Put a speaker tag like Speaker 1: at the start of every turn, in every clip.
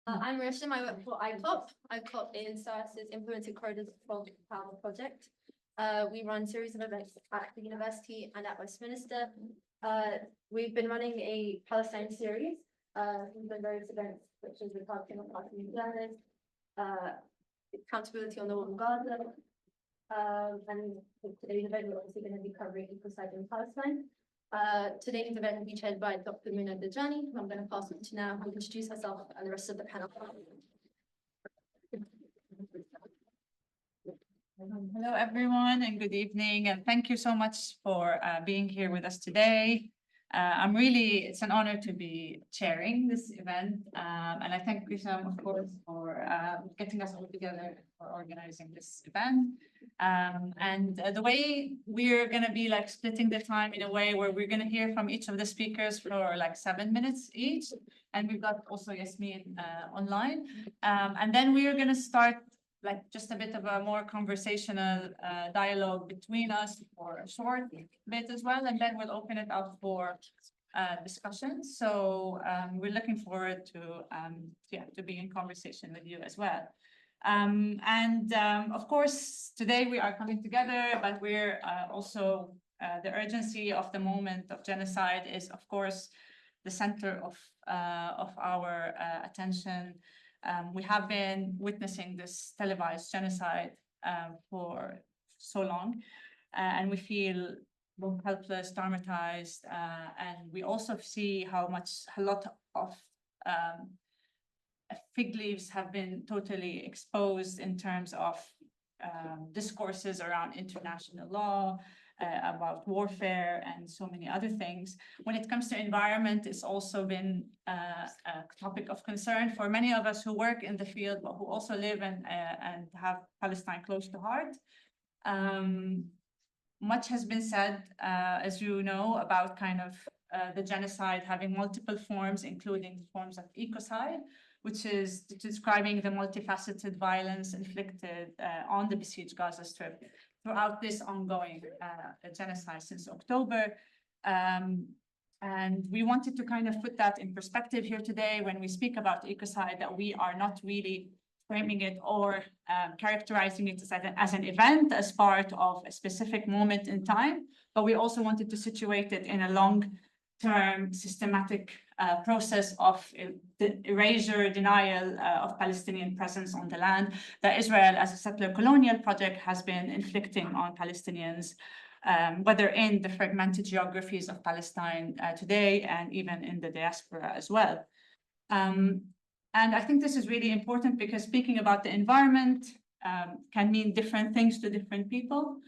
Speaker 1: I'm Risham. I work for ICOP. ICOP is SARS's Implemented Corridors of Power project. We run a series of events at the university and at Westminster. We've been running a Palestine series. We've done various events, such as the targeting of Palestinian journalists, accountability on the war in Gaza, and today's event we're also going to be covering ecocide in Palestine. Today's event will be chaired by Dr. Dajani, who I'm going to pass on to now, who will introduce herself and the rest of the panel.
Speaker 2: Hello, everyone, and good evening, and thank you so much for being here with us today. It's an honor to be chairing this event, and I thank Risham, of course, for getting us all together for organizing this event. The way we're going to be splitting the time in a way where we're going to hear from each of the speakers for 7 minutes each, and we've got also Yasmeen online, and then we are going to start just a bit of a more conversational dialogue between us for a short bit as well, and then we'll open it up for discussion. So we're looking forward to be in conversation with you as well. Of course, today we are coming together, but we're also the urgency of the moment of genocide is, of course, the center of our attention. We have been witnessing this televised genocide for so long, and we feel both helpless, traumatized, and we also see a lot of fig leaves have been totally exposed in terms of discourses around international law, about warfare and so many other things. When it comes to environment, it's also been a topic of concern for many of us who work in the field, but who also live and have Palestine close to heart. Much has been said, as you know, about the genocide having multiple forms, including forms of ecocide, which is describing the multifaceted violence inflicted on the besieged Gaza Strip throughout this ongoing genocide since October. And we wanted to put that in perspective here today when we speak about ecocide, that we are not really framing it or characterizing it as an event, as part of a specific moment in time, but we also wanted to situate it in a long-term systematic process of the erasure, denial of Palestinian presence on the land that Israel, as a settler colonial project, has been inflicting on Palestinians, whether in the fragmented geographies of Palestine today and even in the diaspora as well. And I think this is really important because speaking about the environment can mean different things to different people.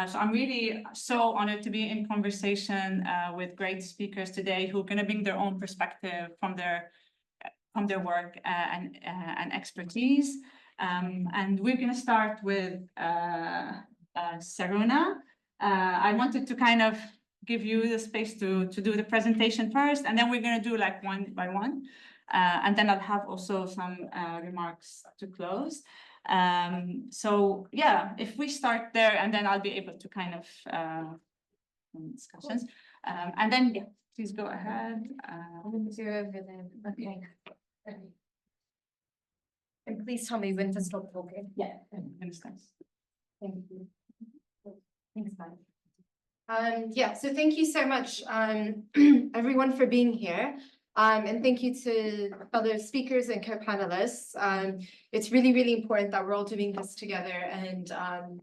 Speaker 2: So I'm really so honored to be in conversation with great speakers today who are going to bring their own perspective from their work and expertise. And we're going to start with Sarona. I wanted to give you the space to do the presentation first, and then we're going to do one by one. And then I'll have also some remarks to close. So yeah, if we start there, and then I'll be able to discussions. And then yeah, please go ahead.
Speaker 1: Okay. And please tell me when to stop talking.
Speaker 2: Yeah, understand.
Speaker 1: Thank you. Thanks, man. Yeah, so thank you so much, everyone, for being here. And thank you to other speakers and co-panelists. It's really, really important that we're all doing this together and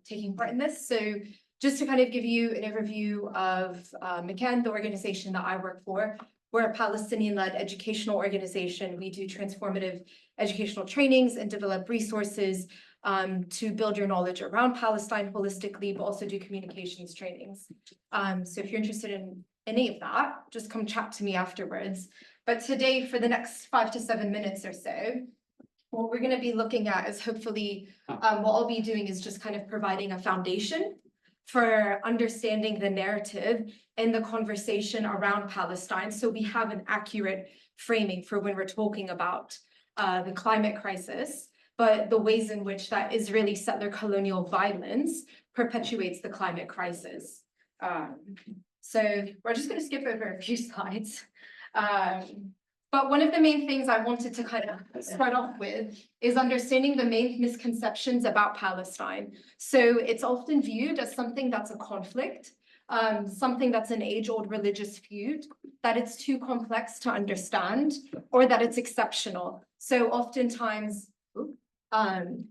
Speaker 1: taking part in this. So just to give you an overview of Makan, the organization that I work for, we're a Palestinian-led educational organization. We do transformative educational trainings and develop resources to build your knowledge around Palestine holistically, but also do communications trainings. So if you're interested in any of that, just come chat to me afterwards. But today, for the next 5 to 7 minutes or so, what we're going to be looking at is hopefully what I'll be doing is just providing a foundation for understanding the narrative and the conversation around Palestine, so we have an accurate framing for when we're talking about the climate crisis, but the ways in which that Israeli settler colonial violence perpetuates the climate crisis. So we're just going to skip over a few slides. But one of the main things I wanted to kind of start off with is understanding the main misconceptions about Palestine. So it's often viewed as something that's a conflict, something that's an age-old religious feud, that it's too complex to understand, or that it's exceptional. So oftentimes, the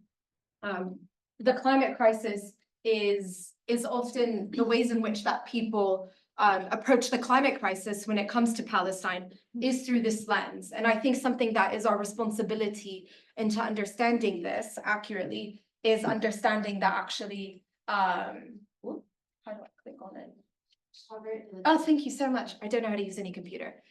Speaker 1: climate crisis is often the ways in which that people approach the climate crisis when it comes to Palestine is through this lens. And I think something that is our responsibility into understanding this accurately is understanding that actually, how do I click on it? Oh, thank you so much. I don't know how to use any computer.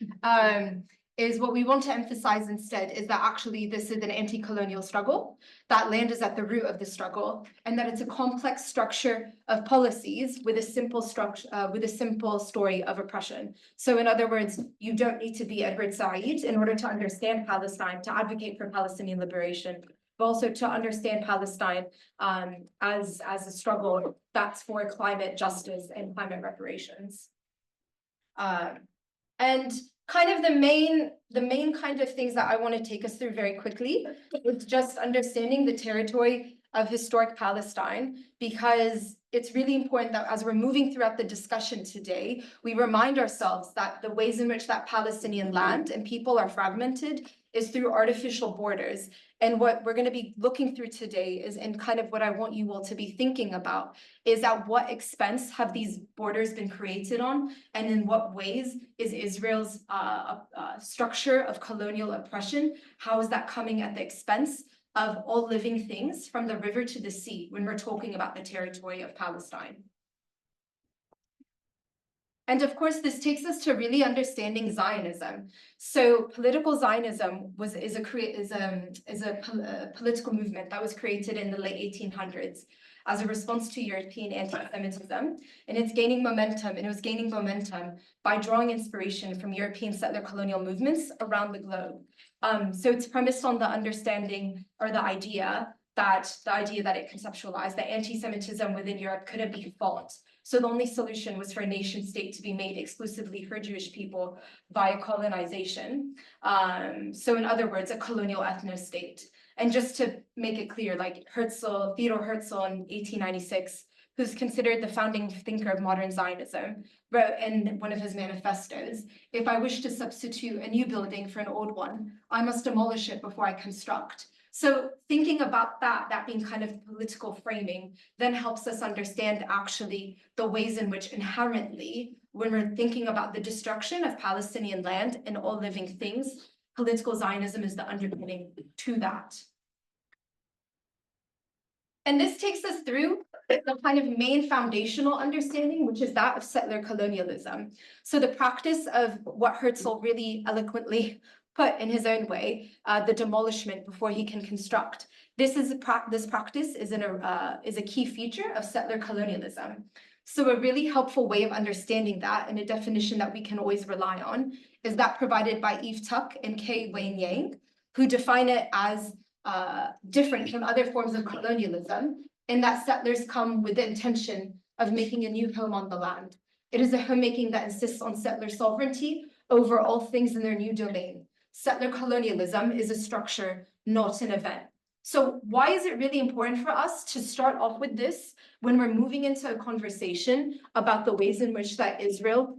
Speaker 1: Is what we want to emphasize instead is that actually this is an anti-colonial struggle, that land is at the root of the struggle, and that it's a complex structure of policies with a simple structure, with a simple story of oppression. So in other words, you don't need to be Edward Said in order to understand Palestine, to advocate for Palestinian liberation, but also to understand Palestine as a struggle that's for climate justice and climate reparations. And kind of the main kind of things that I want to take us through very quickly is just understanding the territory of historic Palestine, because it's really important that as we're moving throughout the discussion today, we remind ourselves that the ways in which that Palestinian land and people are fragmented is through artificial borders. And what we're going to be looking through today is, and kind of what I want you all to be thinking about, is at what expense have these borders been created on, and in what ways is Israel's structure of colonial oppression, how is that coming at the expense of all living things from the river to the sea when we're talking about the territory of Palestine? And of course, this takes us to really understanding Zionism. So political Zionism is a political movement that was created in the late 1800s as a response to European anti-Semitism, and it's gaining momentum, and it was gaining momentum by drawing inspiration from European settler colonial movements around the globe. So it's premised on the understanding, or the idea that it conceptualized that anti-Semitism within Europe couldn't be fought. So the only solution was for a nation state to be made exclusively for Jewish people via colonization. So in other words, a colonial ethno-state. And just to make it clear, like Theodore Herzl in 1896, who's considered the founding thinker of modern Zionism, wrote in one of his manifestos, "If I wish to substitute a new building for an old one, I must demolish it before I construct." So thinking about that being kind of political framing, then helps us understand actually the ways in which inherently, when we're thinking about the destruction of Palestinian land and all living things, political Zionism is the underpinning to that. And this takes us through the kind of main foundational understanding, which is that of settler colonialism. So the practice of what Herzl really eloquently put in his own way, the demolishment before he can construct. This practice is a key feature of settler colonialism. So a really helpful way of understanding that, and a definition that we can always rely on, is that provided by Eve Tuck and K. Wayne Yang, who define it as different from other forms of colonialism, in that settlers come with the intention of making a new home on the land. It is a homemaking that insists on settler sovereignty over all things in their new domain. Settler colonialism is a structure, not an event. So why is it really important for us to start off with this when we're moving into a conversation about the ways in which that Israel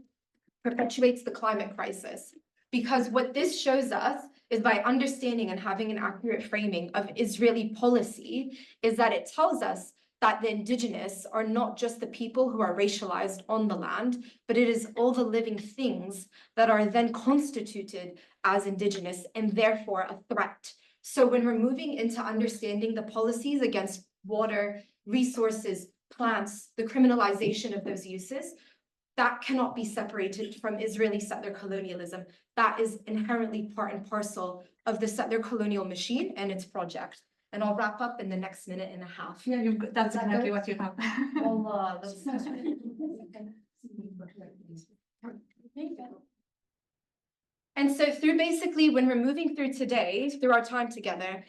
Speaker 1: perpetuates the climate crisis? Because what this shows us is, by understanding and having an accurate framing of Israeli policy, is that it tells us that the indigenous are not just the people who are racialized on the land, but it is all the living things that are then constituted as indigenous and therefore a threat. So when we're moving into understanding the policies against water, resources, plants, the criminalization of those uses, that cannot be separated from Israeli settler colonialism. That is inherently part and parcel of the settler colonial machine and its project. And I'll wrap up in the next minute and a half.
Speaker 2: Yeah, that's exactly what you have.
Speaker 1: Allah, And so through basically, when we're moving through today, through our time together,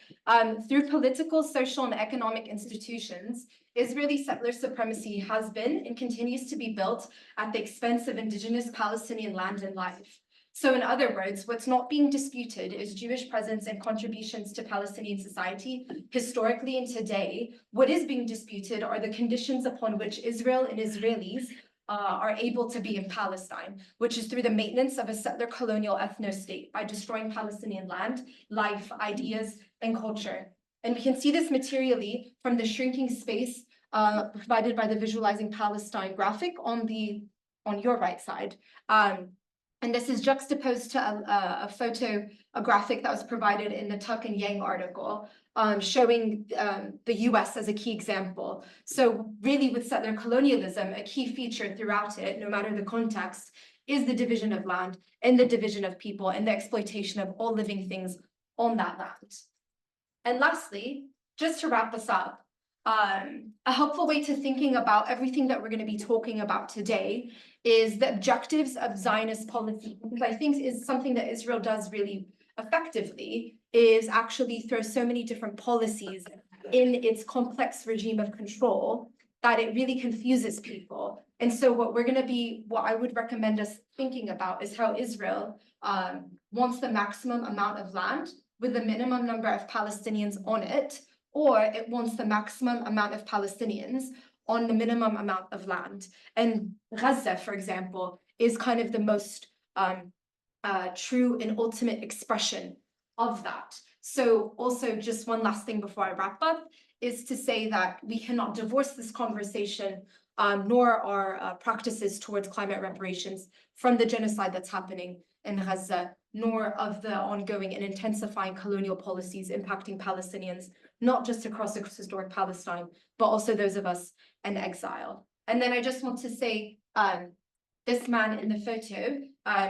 Speaker 1: through political, social, and economic institutions, Israeli settler supremacy has been and continues to be built at the expense of indigenous Palestinian land and life. So in other words, what's not being disputed is Jewish presence and contributions to Palestinian society historically and today. What is being disputed are the conditions upon which Israel and Israelis are able to be in Palestine, which is through the maintenance of a settler colonial ethno-state by destroying Palestinian land, life, ideas, and culture. And we can see this materially from the shrinking space provided by the Visualizing Palestine graphic on your right side. And this is juxtaposed to a graphic that was provided in the Tuck and Yang article, showing the US as a key example. So really with settler colonialism, a key feature throughout it, no matter the context, is the division of land and the division of people and the exploitation of all living things on that land. And lastly, just to wrap this up, a helpful way to thinking about everything that we're going to be talking about today is the objectives of Zionist policy, because I think is something that Israel does really effectively, is actually throw so many different policies in its complex regime of control that it really confuses people. And so what I would recommend us thinking about is how Israel wants the maximum amount of land with the minimum number of Palestinians on it, or it wants the maximum amount of Palestinians on the minimum amount of land. And Gaza, for example, is kind of the most true and ultimate expression of that. So also just one last thing before I wrap up is to say that we cannot divorce this conversation nor our practices towards climate reparations from the genocide that's happening in Gaza, nor of the ongoing and intensifying colonial policies impacting Palestinians, not just across historic Palestine, but also those of us in exile. And then I just want to say, this man in the photo,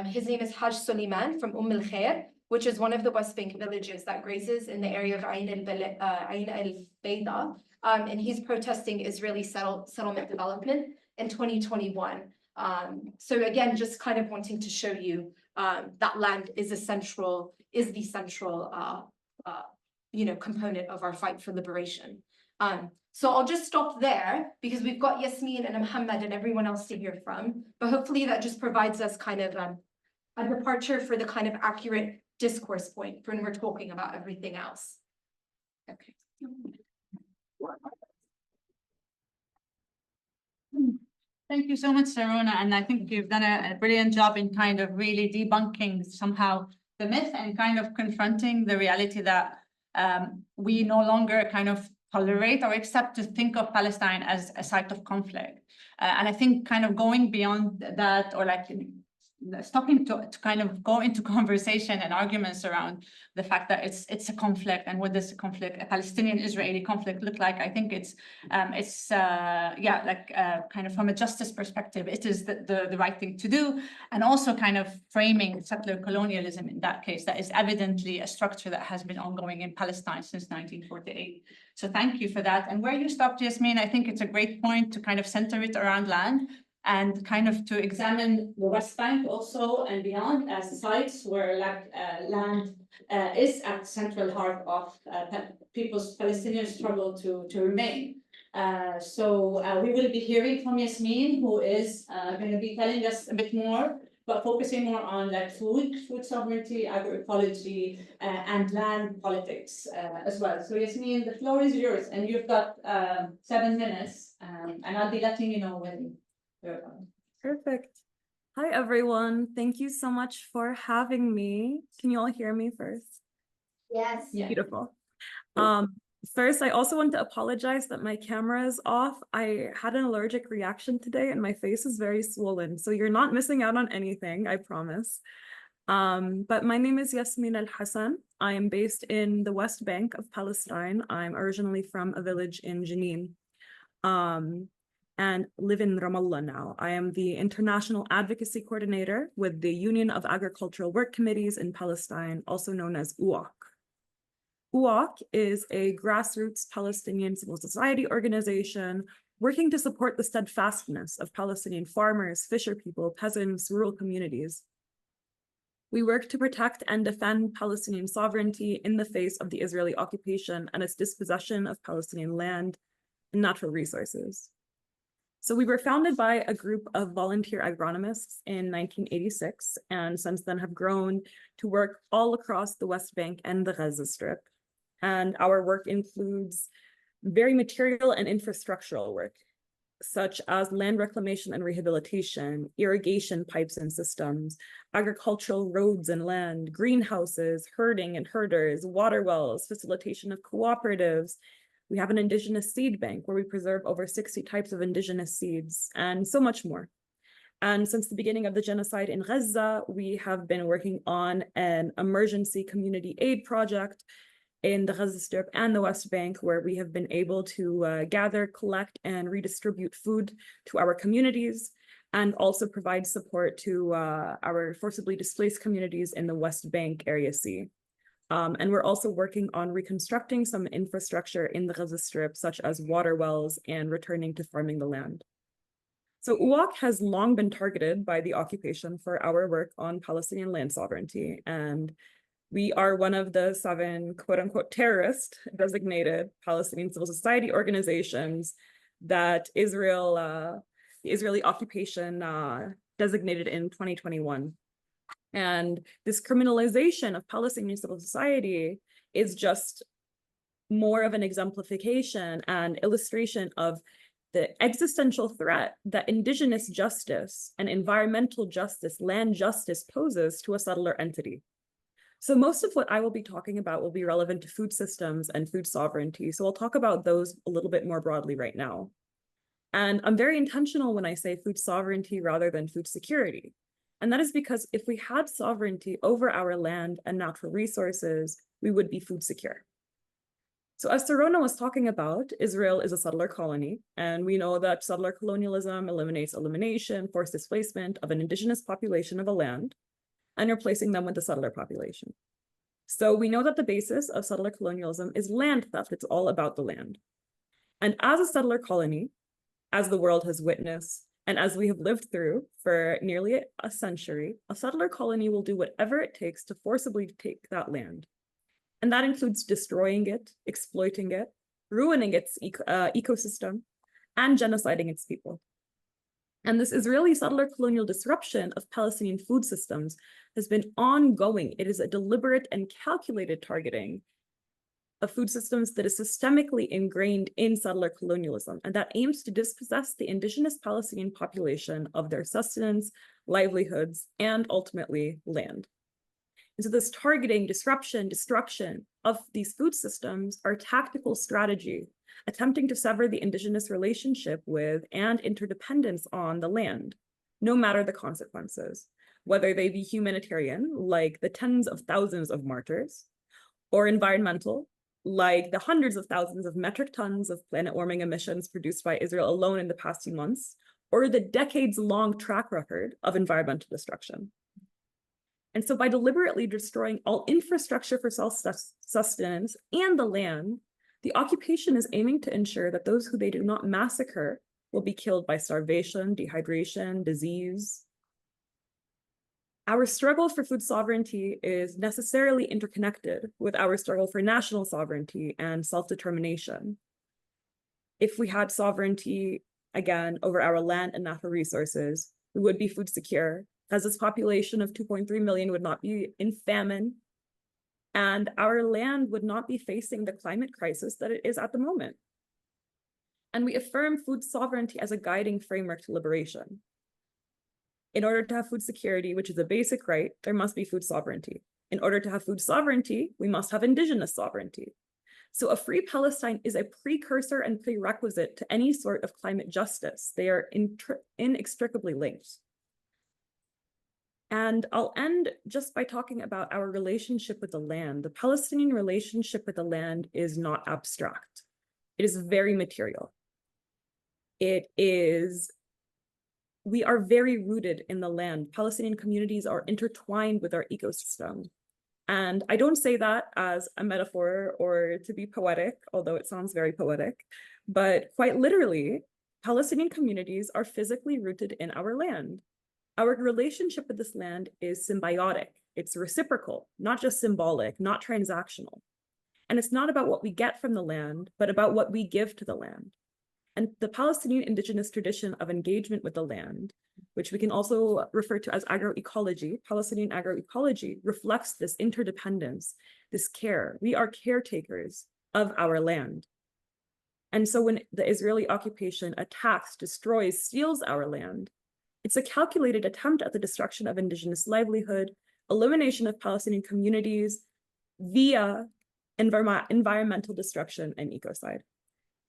Speaker 1: his name is Haj Suleiman from Al Khair, which is one of the West Bank villages that grazes in the area of Ain al-Bayda, and he's protesting Israeli settlement development in 2021. So again, just kind of wanting to show you that land is the central component of our fight for liberation. So I'll just stop there because we've got Yasmeen and Mohammed and everyone else to hear from, but hopefully that just provides us kind of a departure for the kind of accurate discourse point when we're talking about everything else. Okay.
Speaker 2: Thank you so much, Sarona. And I think you've done a brilliant job in kind of really debunking somehow the myth and kind of confronting the reality that we no longer kind of tolerate or accept to think of Palestine as a site of conflict. And I think kind of going beyond that, or like stopping to kind of go into conversation and arguments around the fact that it's a conflict and what does a conflict, a Palestinian-Israeli conflict look like. I think it's kind of from a justice perspective, it is the right thing to do, and also kind of framing settler colonialism in that case, that is evidently a structure that has been ongoing in Palestine since 1948. So thank you for that. And where you stopped, Yasmeen, I think it's a great point to kind of center it around land, and kind of to examine the West Bank also and beyond as sites where land is at the central heart of people's Palestinian struggle to remain. So we will be hearing from Yasmeen, who is going to be telling us a bit more, but focusing more on like food sovereignty, agroecology, and land politics as well. So Yasmeen, the floor is yours, and you've got 7 minutes, and I'll be letting you know when.
Speaker 3: Perfect. Hi, everyone. Thank you so much for having me. Can you all hear me first?
Speaker 1: Yes.
Speaker 2: Yeah.
Speaker 3: Beautiful. First, I also want to apologize that my camera is off. I had an allergic reaction today and my face is very swollen. So you're not missing out on anything, I promise. But my name is Yasmeen El-Hasan. I am based in the West Bank of Palestine. I'm originally from a village in Jenin. And live in Ramallah now. I am the International Advocacy Coordinator with the Union of Agricultural Work Committees in Palestine, also known as UAC. UAC is a grassroots Palestinian civil society organization working to support the steadfastness of Palestinian farmers, fisher people, peasants, rural communities. We work to protect and defend Palestinian sovereignty in the face of the Israeli occupation and its dispossession of Palestinian land and natural resources. So we were founded by a group of volunteer agronomists in 1986, and since then have grown to work all across the West Bank and the Gaza Strip. And our work includes very material and infrastructural work, such as land reclamation and rehabilitation, irrigation pipes and systems, agricultural roads and land, greenhouses, herding and herders, water wells, facilitation of cooperatives. We have an indigenous seed bank where we preserve over 60 types of indigenous seeds and so much more. And since the beginning of the genocide in Gaza, we have been working on an emergency community aid project in the Gaza Strip and the West Bank, where we have been able to gather, collect, and redistribute food to our communities, and also provide support to our forcibly displaced communities in the West Bank Area C. And we're also working on reconstructing some infrastructure in the Gaza Strip, such as water wells and returning to farming the land. So UAC has long been targeted by the occupation for our work on Palestinian land sovereignty, and we are one of the 7 quote-unquote terrorist designated Palestinian civil society organizations that the Israeli occupation designated in 2021. And this criminalization of Palestinian civil society is just more of an exemplification and illustration of the existential threat that indigenous justice and environmental justice, land justice poses to a settler entity. So most of what I will be talking about will be relevant to food systems and food sovereignty. So I'll talk about those a little bit more broadly right now. And I'm very intentional when I say food sovereignty rather than food security. And that is because if we had sovereignty over our land and natural resources, we would be food secure. So as Sarona was talking about, Israel is a settler colony, and we know that settler colonialism eliminates forced displacement of an indigenous population of a land, and replacing them with the settler population. So we know that the basis of settler colonialism is land theft. It's all about the land. And as a settler colony, as the world has witnessed, and as we have lived through for nearly a century, a settler colony will do whatever it takes to forcibly take that land. And that includes destroying it, exploiting it, ruining its ecosystem, and genociding its people. And this Israeli settler colonial disruption of Palestinian food systems has been ongoing. It is a deliberate and calculated targeting of food systems that is systemically ingrained in settler colonialism, and that aims to dispossess the indigenous Palestinian population of their sustenance, livelihoods, and ultimately land. And so this targeting, disruption, destruction of these food systems are tactical strategy, attempting to sever the indigenous relationship with and interdependence on the land, no matter the consequences, whether they be humanitarian, like the tens of thousands of martyrs, or environmental, like the hundreds of thousands of metric tons of planet warming emissions produced by Israel alone in the past few months, or the decades-long track record of environmental destruction. And so by deliberately destroying all infrastructure for self-sustenance and the land, the occupation is aiming to ensure that those who they do not massacre will be killed by starvation, dehydration, disease. Our struggle for food sovereignty is necessarily interconnected with our struggle for national sovereignty and self-determination. If we had sovereignty, again, over our land and natural resources, we would be food secure, as its population of 2.3 million would not be in famine, and our land would not be facing the climate crisis that it is at the moment. And we affirm food sovereignty as a guiding framework to liberation. In order to have food security, which is a basic right, there must be food sovereignty. In order to have food sovereignty, we must have indigenous sovereignty. So a free Palestine is a precursor and prerequisite to any sort of climate justice. They are inextricably linked. And I'll end just by talking about our relationship with the land. The Palestinian relationship with the land is not abstract. It is very material. We are very rooted in the land. Palestinian communities are intertwined with our ecosystem. And I don't say that as a metaphor or to be poetic, although it sounds very poetic, but quite literally, Palestinian communities are physically rooted in our land. Our relationship with this land is symbiotic. It's reciprocal, not just symbolic, not transactional. And it's not about what we get from the land, but about what we give to the land. and the Palestinian indigenous tradition of engagement with the land, which we can also refer to as agroecology. Palestinian agroecology reflects this interdependence, this care. We are caretakers of our land. And so when the Israeli occupation attacks, destroys, steals our land, it's a calculated attempt at the destruction of indigenous livelihood, elimination of Palestinian communities via environmental destruction and ecocide.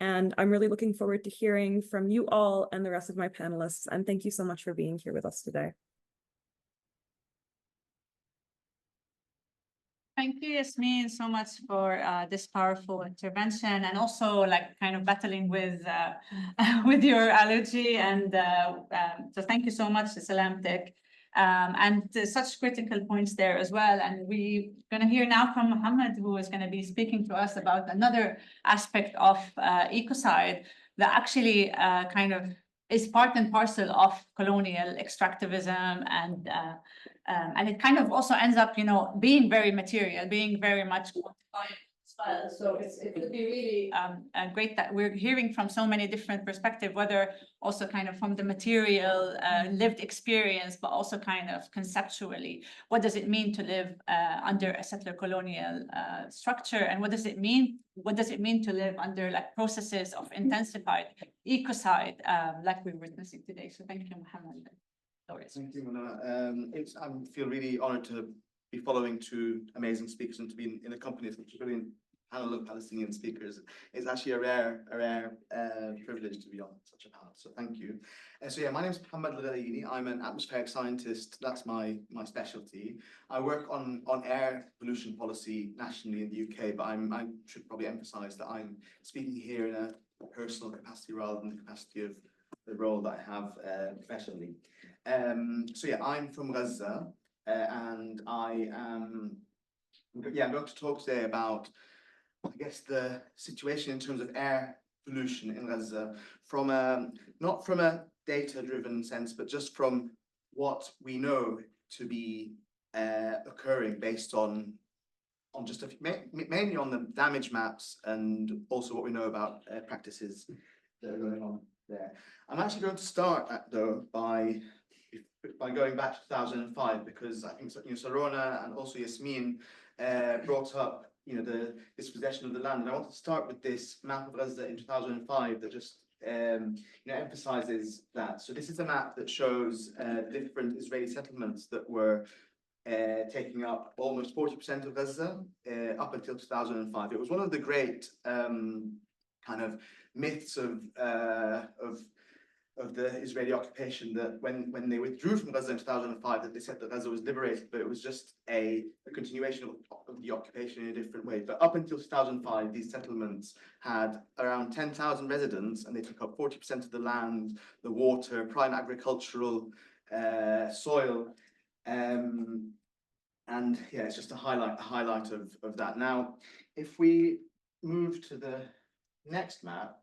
Speaker 3: And I'm really looking forward to hearing from you all and the rest of my panelists. And thank you so much for being here with us today.
Speaker 2: Thank you, Yasmeen, so much for this powerful intervention, and also like kind of battling with with your allergy. And so thank you so much, Salamtek. And such critical points there as well. And we're going to hear now from Mohammed, who is going to be speaking to us about another aspect of ecocide that actually kind of is part and parcel of colonial extractivism, and it kind of also ends up, you know, being very material, being very much quantified as well. So it would be really great that we're hearing from so many different perspectives, whether also kind of from the material lived experience, but also kind of conceptually, what does it mean to live under a settler colonial structure, and what does it mean? What does it mean to live under like processes of intensified ecocide, like we're witnessing today? So thank you, Mohammed.
Speaker 4: Thank you, Mona. I feel really honored to be following two amazing speakers and to be in the company of such a brilliant panel of Palestinian speakers. It's actually a rare privilege to be on such a panel. So thank you. So yeah, my name is Mohammed Ghalaieny. I'm an atmospheric scientist. That's my specialty. I work on air pollution policy nationally in the UK, but I should probably emphasize that I'm speaking here in a personal capacity rather than the capacity of the role that I have professionally. So yeah, I'm from Gaza, and I'm going to talk today about, I guess, the situation in terms of air pollution in Gaza from not from a data-driven sense, but just from what we know to be occurring based on just mainly on the damage maps and also what we know about practices that are going on there. I'm actually going to start though by going back to 2005, because I think Sarona and also Yasmeen brought up the dispossession of the land, and I want to start with this map of Gaza in 2005 that just emphasizes that. So this is a map that shows different Israeli settlements that were taking up almost 40% of Gaza up until 2005. It was one of the great kind of myths of the Israeli occupation, that when they withdrew from Gaza in 2005, that they said that Gaza was liberated, but it was just a continuation of the occupation in a different way. But up until 2005, these settlements had around 10,000 residents, and they took up 40% of the land, the water, prime agricultural soil. And yeah, it's just a highlight of that. Now, if we move to the next map,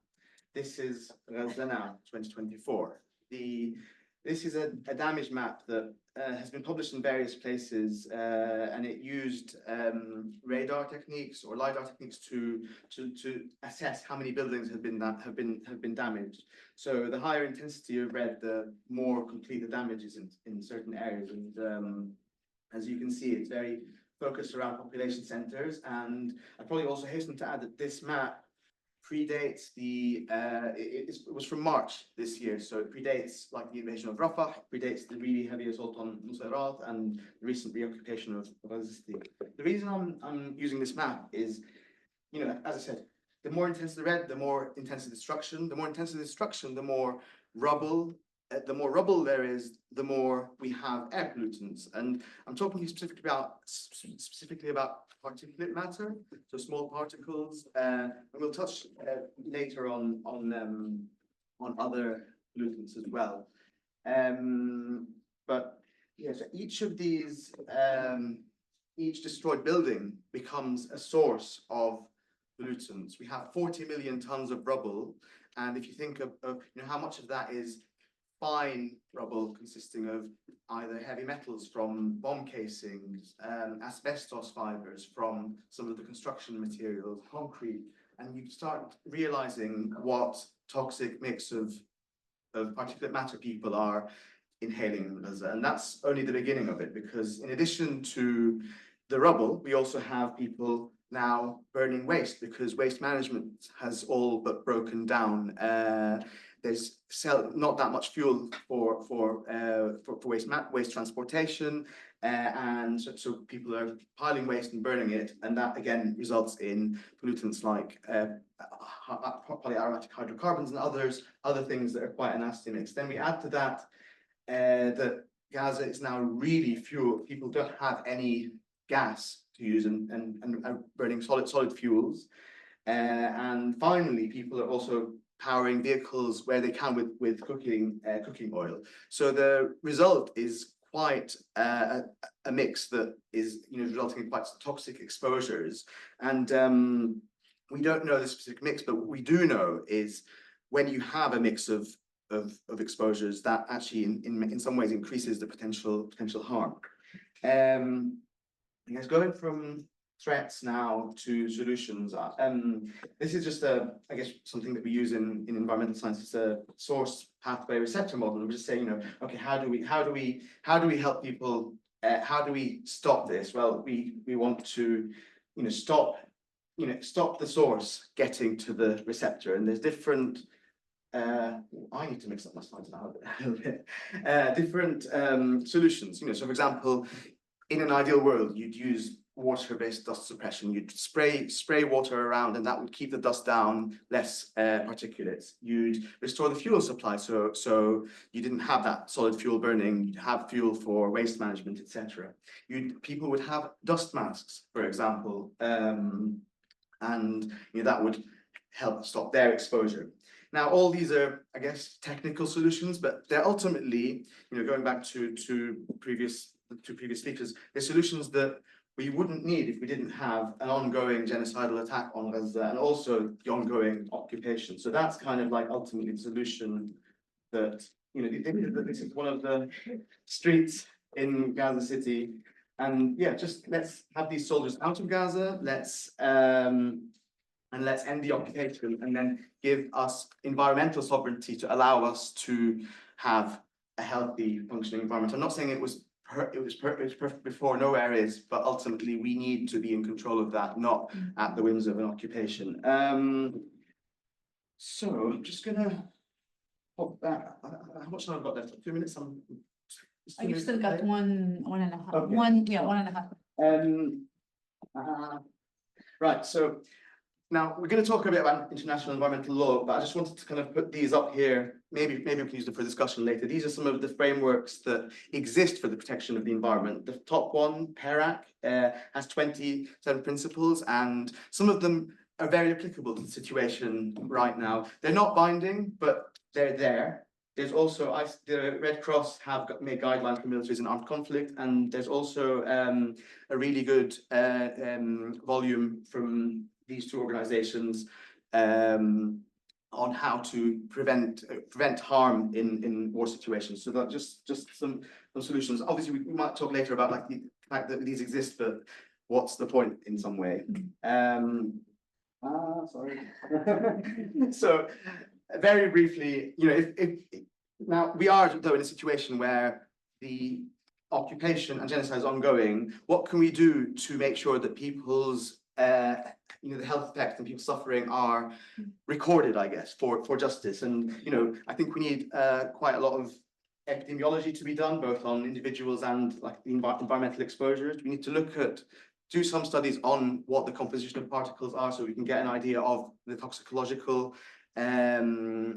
Speaker 4: this is Gaza now, 2024. This is a damage map that has been published in various places, and it used radar techniques or LiDAR techniques to assess how many buildings have been damaged. So the higher intensity of red, the more complete the damage is in certain areas. And as you can see, it's very focused around population centers. And I probably also hasten to add that this map predates it was from March this year, so it predates like the invasion of Rafah, predates the really heavy assault on Nusayrat and the recent reoccupation of Gaza. The reason I'm using this map is, as I said, the more intense the red, the more intense the destruction. The more intense the destruction, the more rubble. The more rubble there is, the more we have air pollutants. And I'm talking here specifically about particulate matter, so small particles, and we'll touch later on other pollutants as well. But yeah, so each of these, each destroyed building becomes a source of pollutants. We have 40 million tons of rubble, and if you think of how much of that is fine rubble consisting of either heavy metals from bomb casings, asbestos fibers from some of the construction materials, concrete, and you start realizing what toxic mix of particulate matter people are inhaling in Gaza. And that's only the beginning of it, because in addition to the rubble, we also have people now burning waste, because waste management has all but broken down. There's not that much fuel for waste transportation, and so people are piling waste and burning it, and that again results in pollutants like polyaromatic hydrocarbons and other things that are quite a nasty mix. Then we add to that that Gaza is now really fuel. People don't have any gas to use and are burning solid fuels. And finally, people are also powering vehicles where they can with cooking oil. So the result is quite a mix that is resulting in quite toxic exposures. And we don't know the specific mix, but what we do know is when you have a mix of exposures, that actually in some ways increases the potential harm. I guess going from threats now to solutions. This is just I guess something that we use in environmental science. It's a source pathway receptor model. We're just saying, okay, how do we help people? How do we stop this? Well, we want to, stop the source getting to the receptor, and there's different. I need to mix up my slides now a little bit. Different solutions. So for example, in an ideal world, you'd use water-based dust suppression. You'd spray water around, and that would keep the dust down, less particulates. You'd restore the fuel supply, so you didn't have that solid fuel burning. You'd have fuel for waste management, etc. People would have dust masks, for example, and that would help stop their exposure. Now, all these are, I guess, technical solutions, but they're ultimately, going back to previous speakers, they're solutions that we wouldn't need if we didn't have an ongoing genocidal attack on Gaza and also the ongoing occupation. So that's kind of like ultimately the solution that, this is one of the streets in Gaza City. And yeah, just let's have these soldiers out of Gaza, let's end the occupation, and then give us environmental sovereignty to allow us to have a healthy functioning environment. I'm not saying it was perfect before, nowhere is, but ultimately we need to be in control of that, not at the whims of an occupation. So I'm just gonna pop that. How much time I've got left? 2 minutes.
Speaker 2: You've still got one and a half.
Speaker 4: Okay.
Speaker 2: 1.5.
Speaker 4: Right. So now we're going to talk a bit about international environmental law, but I just wanted to kind of put these up here. Maybe we can use them for discussion later. These are some of the frameworks that exist for the protection of the environment. The top one, PERAC, has 27 principles, and some of them are very applicable to the situation right now. They're not binding, but they're there. There's also, the Red Cross have made guidelines for militaries in armed conflict, and there's also a really good volume from these two organizations on how to prevent harm in war situations. So that just some solutions. Obviously, we might talk later about like the fact that these exist, but what's the point in some way? Sorry. So very briefly, if now we are though in a situation where the occupation and genocide is ongoing, what can we do to make sure that people's the health effects and people suffering are recorded, I guess, for justice? And I think we need quite a lot of epidemiology to be done, both on individuals and like the environmental exposures. We need to do some studies on what the composition of particles are, so we can get an idea of the toxicological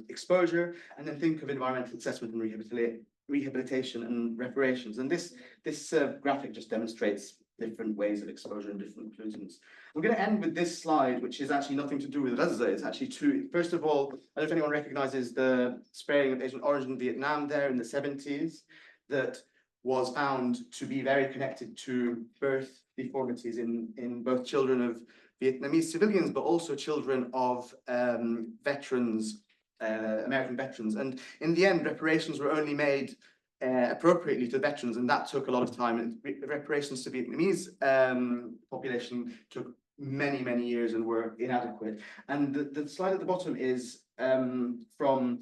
Speaker 4: exposure, and then think of environmental assessment and rehabilitation and reparations. And this graphic just demonstrates different ways of exposure and different pollutants. I'm going to end with this slide, which is actually nothing to do with Gaza. It's actually two. First of all, I don't know if anyone recognizes the spraying of Agent Orange in Vietnam there in the 70s, that was found to be very connected to birth deformities in both children of Vietnamese civilians, but also children of veterans, American veterans. And in the end, reparations were only made appropriately to veterans, and that took a lot of time. And reparations to Vietnamese population took many years and were inadequate. And the slide at the bottom is from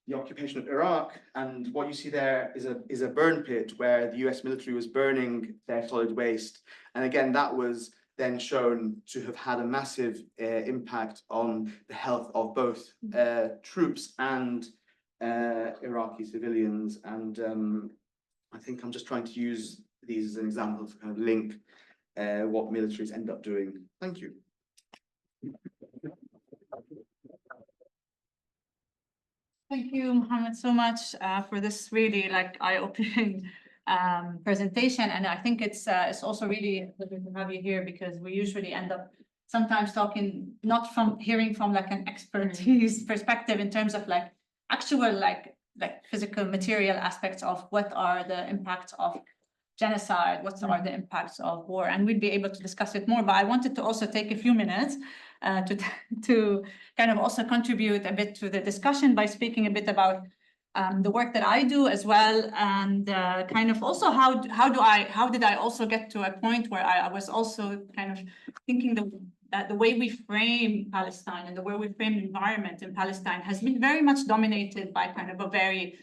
Speaker 4: the occupation of Iraq, and what you see there is a burn pit where the US military was burning their solid waste. And again, that was then shown to have had a massive impact on the health of both troops and Iraqi civilians. And I think I'm just trying to use these as an example to kind of link what militaries end up doing. Thank you.
Speaker 2: Thank you, Mohammed, so much for this really like eye-opening presentation. And I think it's also really lovely to have you here, because we usually end up sometimes talking not from hearing from like an expertise perspective in terms of like actual like physical material aspects of what are the impacts of genocide, what are the impacts of war, and we'd be able to discuss it more. But I wanted to also take a few minutes to kind of also contribute a bit to the discussion by speaking a bit about the work that I do as well, and kind of also how did I also get to a point where I was also kind of thinking that the way we frame Palestine and the way we frame the environment in Palestine has been very much dominated by kind of a very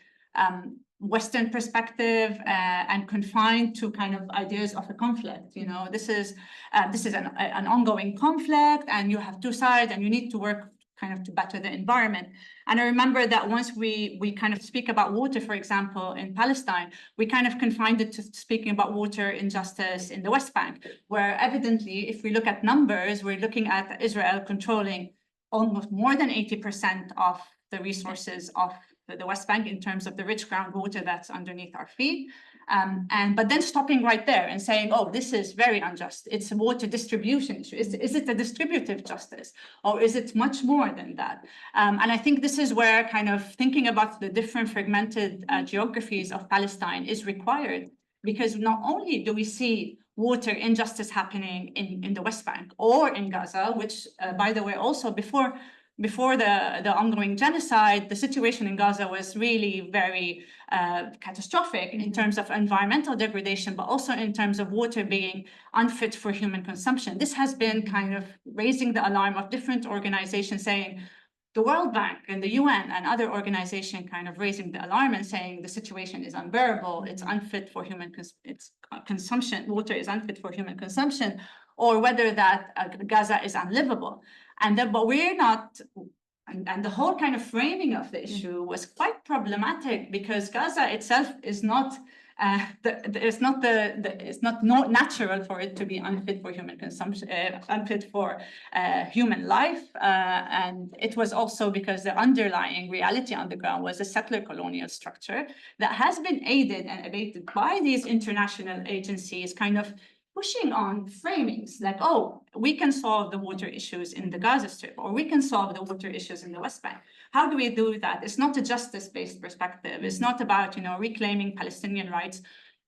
Speaker 2: Western perspective and confined to kind of ideas of a conflict. You know, this is an ongoing conflict, and you have two sides, and you need to work kind of to better the environment. And I remember that once we kind of speak about water, for example, in Palestine, we kind of confined it to speaking about water injustice in the West Bank, where evidently, if we look at numbers, we're looking at Israel controlling almost more than 80% of the resources of the West Bank in terms of the rich groundwater that's underneath our feet. But then stopping right there and saying, oh, this is very unjust. It's a water distribution issue. Is it a distributive justice, or is it much more than that? And I think this is where kind of thinking about the different fragmented geographies of Palestine is required, because not only do we see water injustice happening in the West Bank or in Gaza, which, by the way, also before the ongoing genocide, the situation in Gaza was really very catastrophic in terms of environmental degradation, but also in terms of water being unfit for human consumption. This has been kind of raising the alarm of different organizations, saying the World Bank and the UN and other organizations kind of raising the alarm and saying the situation is unbearable, it's unfit for human consumption, water is unfit for human consumption, or whether that Gaza is unlivable. And then, but we're not, and the whole kind of framing of the issue was quite problematic, because Gaza itself is not, it's not natural for it to be unfit for human consumption, unfit for human life. And it was also because the underlying reality on the ground was a settler colonial structure that has been aided and abated by these international agencies, kind of pushing on framings like, oh, we can solve the water issues in the Gaza Strip, or we can solve the water issues in the West Bank. How do we do that? It's not a justice-based perspective. It's not about, reclaiming Palestinian rights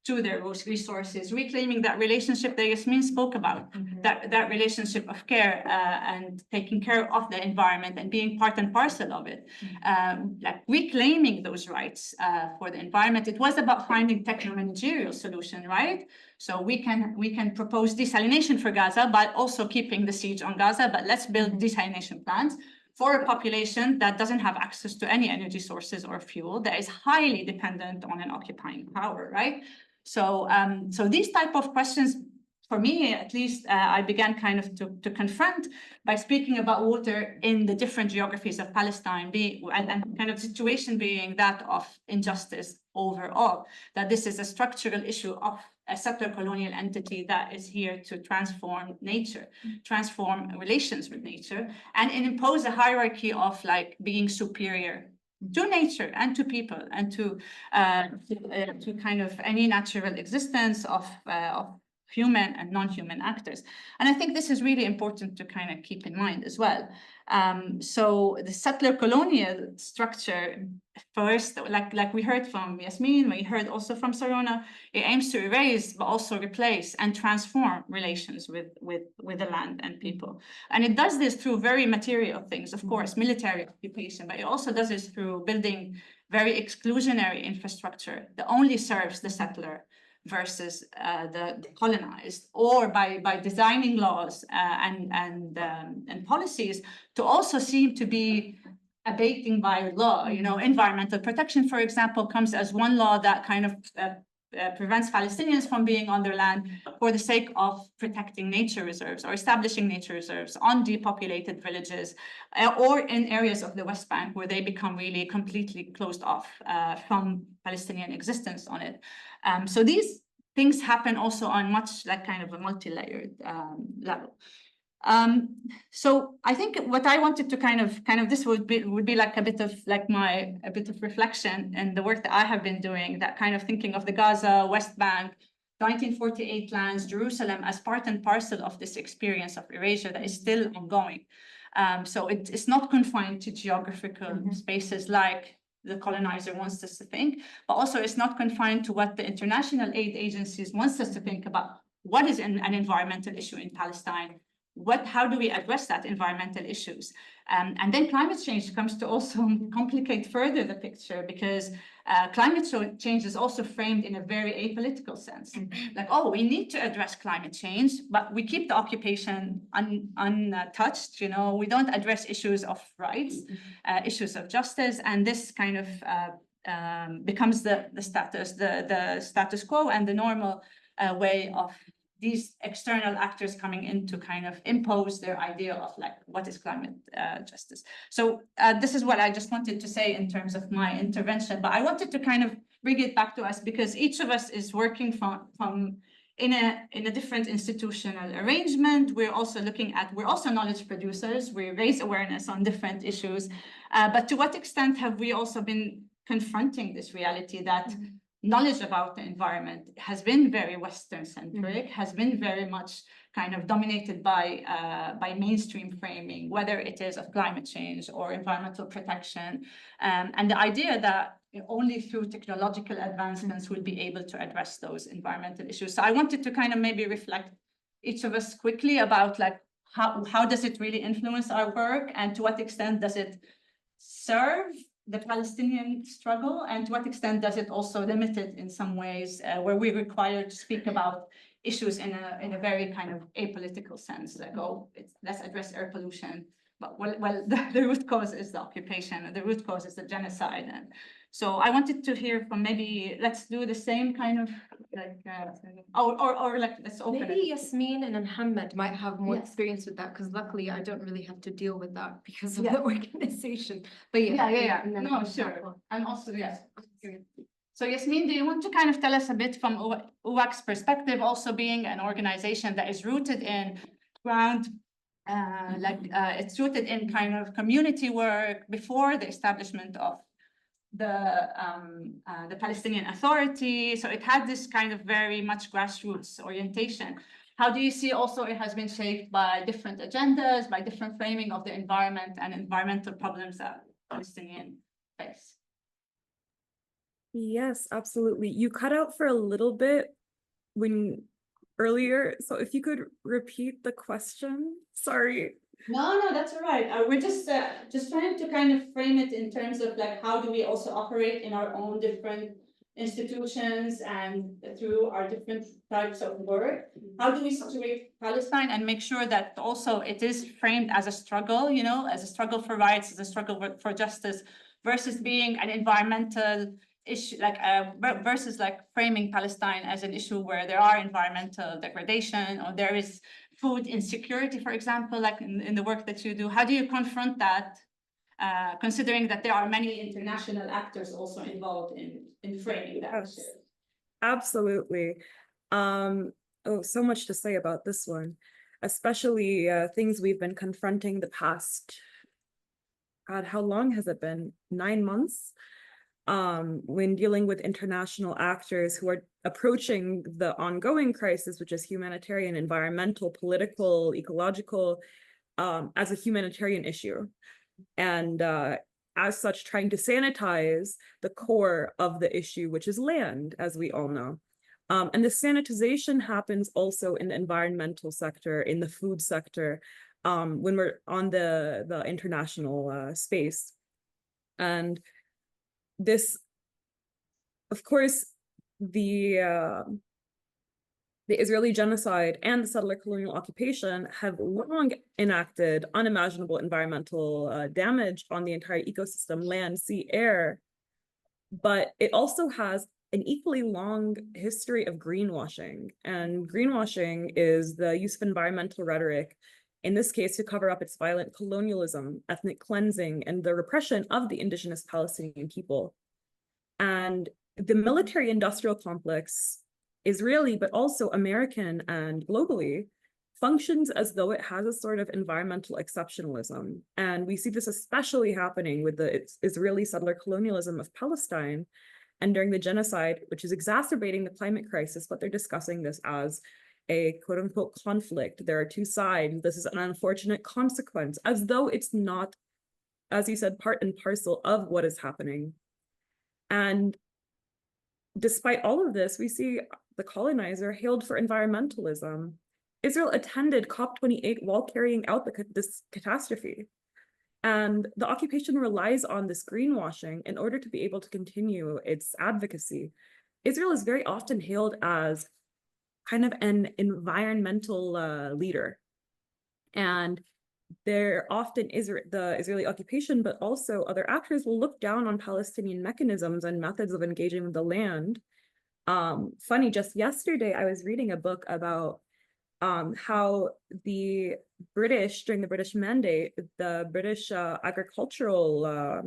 Speaker 2: to their resources, reclaiming that relationship that Yasmeen spoke about, that relationship of care and taking care of the environment and being part and parcel of it, like reclaiming those rights for the environment. It was about finding techno-managerial solution, right? So we can propose desalination for Gaza, but also keeping the siege on Gaza, but let's build desalination plants for a population that doesn't have access to any energy sources or fuel, that is highly dependent on an occupying power, right? So, so these type of questions, for me at least, I began kind of to confront by speaking about water in the different geographies of Palestine, and kind of situation being that of injustice overall, that this is a structural issue of a settler colonial entity that is here to transform nature, transform relations with nature, and impose a hierarchy of like being superior to nature and to people and to kind of any natural existence of human and non-human actors. And I think this is really important to kind of keep in mind as well. So the settler colonial structure, first, like we heard from Yasmeen, we heard also from Sarona, it aims to erase but also replace and transform relations with the land and people. And it does this through very material things, of course, military occupation, but it also does this through building very exclusionary infrastructure that only serves the settler versus the colonized, or by designing laws and policies to also seem to be abating by law. You know, environmental protection, for example, comes as one law that kind of prevents Palestinians from being on their land for the sake of protecting nature reserves or establishing nature reserves on depopulated villages or in areas of the West Bank where they become really completely closed off from Palestinian existence on it. So these things happen also on much like kind of a multi-layered level. So I think what I wanted to kind of this would be like a bit of reflection and the work that I have been doing, that kind of thinking of the Gaza, West Bank, 1948 lands, Jerusalem as part and parcel of this experience of erasure that is still ongoing. So it's not confined to geographical spaces like the colonizer wants us to think, but also it's not confined to what the international aid agencies wants us to think about. What is an environmental issue in Palestine? How do we address that environmental issues? And then climate change comes to also complicate further the picture, because climate change is also framed in a very apolitical sense. Like, oh, we need to address climate change, but we keep the occupation untouched. You know, we don't address issues of rights, issues of justice, and this kind of becomes the status quo and the normal way of these external actors coming in to kind of impose their idea of like what is climate justice. So this is what I just wanted to say in terms of my intervention, but I wanted to kind of bring it back to us because each of us is working from in a different institutional arrangement. We're also we're also knowledge producers. We raise awareness on different issues, but to what extent have we also been confronting this reality that knowledge about the environment has been very Western-centric, has been very much kind of dominated by mainstream framing, whether it is of climate change or environmental protection, and the idea that only through technological advancements we'll be able to address those environmental issues. So I wanted to kind of maybe reflect each of us quickly about like how does it really influence our work, and to what extent does it serve the Palestinian struggle, and to what extent does it also limit it in some ways where we're required to speak about issues in a very kind of apolitical sense, like, oh, let's address air pollution, but well the root cause is the occupation, and the root cause is the genocide. And so I wanted to hear from, maybe let's do the same kind of like or like let's open
Speaker 1: Maybe
Speaker 2: it.
Speaker 1: Yasmeen and Mohammed might have more
Speaker 2: Yeah.
Speaker 1: experience with that, because luckily I don't really have to deal with that because of
Speaker 2: Yeah.
Speaker 1: the organization. But
Speaker 2: Yeah.
Speaker 1: and then
Speaker 2: No,
Speaker 1: I can
Speaker 2: sure.
Speaker 1: tackle.
Speaker 2: And also, yes. So Yasmeen, do you want to kind of tell us a bit from UWAC's perspective, also being an organization that is rooted in ground, it's rooted in kind of community work before the establishment of the Palestinian Authority. So it had this kind of very much grassroots orientation. How do you see also it has been shaped by different agendas, by different framing of the environment and environmental problems that Palestinians face?
Speaker 3: Yes, absolutely. You cut out for a little bit earlier, so if you could repeat the question. Sorry.
Speaker 2: No, that's all right. We're just trying to kind of frame it in terms of like, how do we also operate in our own different institutions and through our different types of work? How do we situate Palestine and make sure that also it is framed as a struggle, you know, as a struggle for rights, as a struggle for justice, versus being an environmental issue, like versus like framing Palestine as an issue where there are environmental degradation or there is food insecurity, for example, like in the work that you do. How do you confront that, considering that there are many international actors also involved in framing that issue?
Speaker 3: Absolutely. Oh, so much to say about this one, especially things we've been confronting the past, God, how long has it been? 9 months? When dealing with international actors who are approaching the ongoing crisis, which is humanitarian, environmental, political, ecological, as a humanitarian issue. And as such, trying to sanitize the core of the issue, which is land, as we all know. And the sanitization happens also in the environmental sector, in the food sector, when we're on the international space. And this, of course, the the Israeli genocide and the settler colonial occupation have long enacted unimaginable environmental damage on the entire ecosystem, land, sea, air. But it also has an equally long history of greenwashing. And greenwashing is the use of environmental rhetoric, in this case, to cover up its violent colonialism, ethnic cleansing, and the repression of the indigenous Palestinian people. And the military-industrial complex, Israeli, but also American and globally, functions as though it has a sort of environmental exceptionalism. And we see this especially happening with the Israeli settler colonialism of Palestine and during the genocide, which is exacerbating the climate crisis, but they're discussing this as a quote unquote conflict. There are two sides. This is an unfortunate consequence, as though it's not, as you said, part and parcel of what is happening. And despite all of this, we see the colonizer hailed for environmentalism. Israel attended COP28 while carrying out this catastrophe. And the occupation relies on this greenwashing in order to be able to continue its advocacy. Israel is very often hailed as kind of an environmental leader. And there often is the Israeli occupation, but also other actors will look down on Palestinian mechanisms and methods of engaging with the land. Funny, just yesterday, I was reading a book about how the British, during the British Mandate, the British agricultural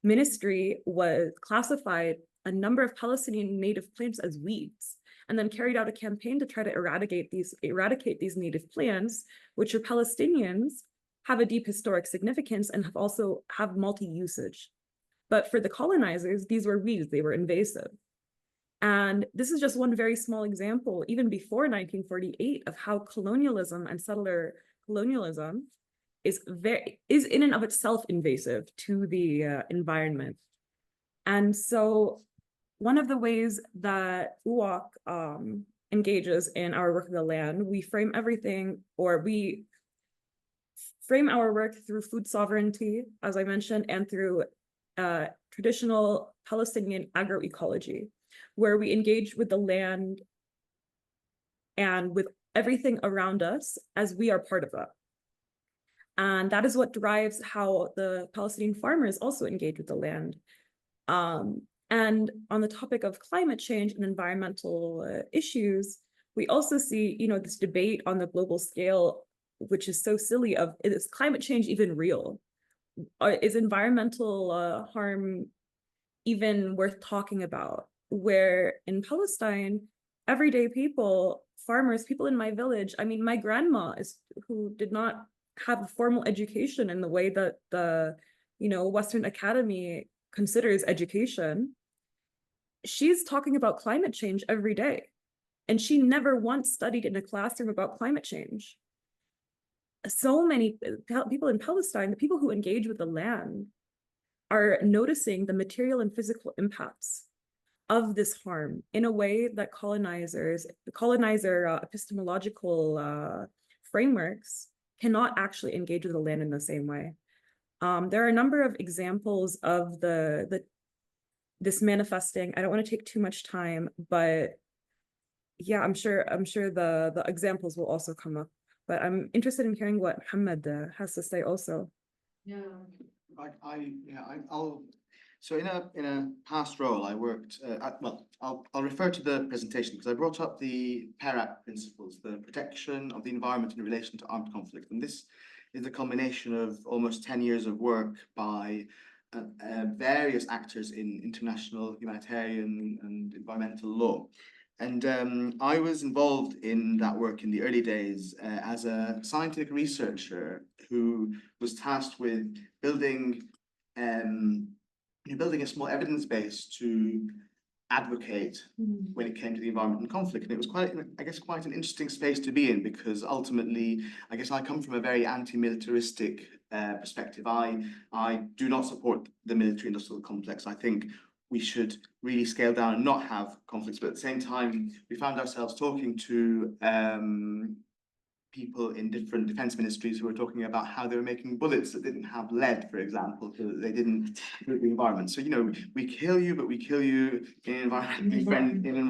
Speaker 3: ministry was classified a number of Palestinian native plants as weeds, and then carried out a campaign to try to eradicate these native plants, which for Palestinians have a deep historic significance and have multi-usage. But for the colonizers, these were weeds, they were invasive. And this is just one very small example, even before 1948, of how colonialism and settler colonialism is in and of itself invasive to the environment. And so one of the ways that UOC engages in our work of the land, we frame our work through food sovereignty, as I mentioned, and through traditional Palestinian agroecology, where we engage with the land and with everything around us as we are part of that. And that is what drives how the Palestinian farmers also engage with the land. And on the topic of climate change and environmental issues, we also see, this debate on the global scale, which is so silly, of is climate change even real? Is environmental harm even worth talking about? Where in Palestine, everyday people, farmers, people in my village, I mean, my grandma who did not have a formal education in the way that the, Western Academy considers education, she's talking about climate change every day. And she never once studied in a classroom about climate change. So many people in Palestine, the people who engage with the land, are noticing the material and physical impacts of this harm in a way that colonizer epistemological frameworks cannot actually engage with the land in the same way. There are a number of examples of this manifesting. I don't want to take too much time, but yeah, I'm sure the examples will also come up. But I'm interested in hearing what Mohammed has to say also.
Speaker 4: Yeah, I'll. So in a past role, I worked. I'll refer to the presentation because I brought up the PERAC principles, the protection of the environment in relation to armed conflict, and this is a combination of almost 10 years of work by various actors in international humanitarian and environmental law. And I was involved in that work in the early days as a scientific researcher who was tasked with building a small evidence base to advocate when it came to the environment and conflict. And it was quite an interesting space to be in, because ultimately, I guess I come from a very anti-militaristic perspective. I do not support the military-industrial complex. I think we should really scale down and not have conflicts. But at the same time, we found ourselves talking to people in different defense ministries who were talking about how they were making bullets that didn't have lead, for example, so that they didn't pollute the environment. So, you know, we kill you, but we kill you in an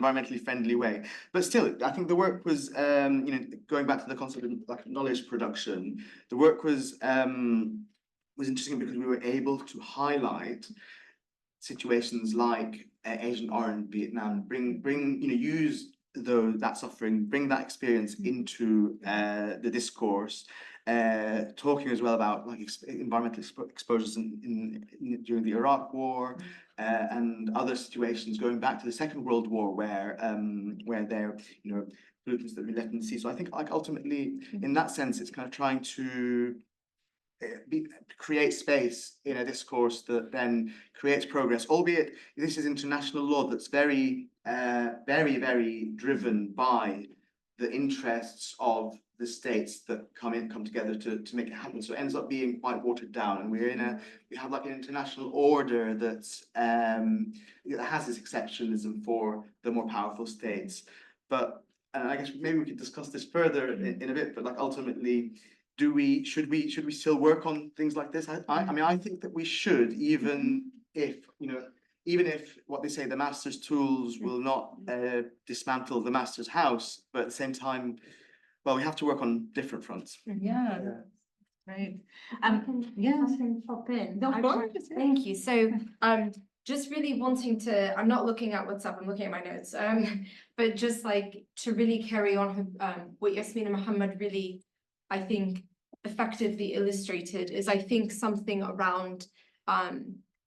Speaker 4: environmentally friendly way. But still, I think the work was, you know, going back to the concept of like knowledge production, the work was interesting because we were able to highlight situations like Agent Orange, Vietnam, bring you know, use that suffering, bring that experience into the discourse, talking as well about like environmental exposures during the Iraq War and other situations going back to the Second World War, where there, you know, pollutants that we left in the sea. So I think like ultimately in that sense, it's kind of trying to create space in a discourse that then creates progress, albeit this is international law that's very, very driven by the interests of the states that come together to make it happen. So it ends up being quite watered down, and we have like an international order that's that has this exceptionalism for the more powerful states. But I guess maybe we could discuss this further in a bit, but like ultimately, should we still work on things like this? I mean, I think that we should, even if, you know, even if what they say, the master's tools will not dismantle the master's house, but at the same time, well, we have to work on different fronts.
Speaker 2: Yeah, right.
Speaker 1: Yeah, I can pop in.
Speaker 2: Of course.
Speaker 1: Thank you. So, just really wanting to, I'm not looking at WhatsApp, I'm looking at my notes. But just like to really carry on what Yasmeen and Mohammed really, I think, effectively illustrated is, I think, something around,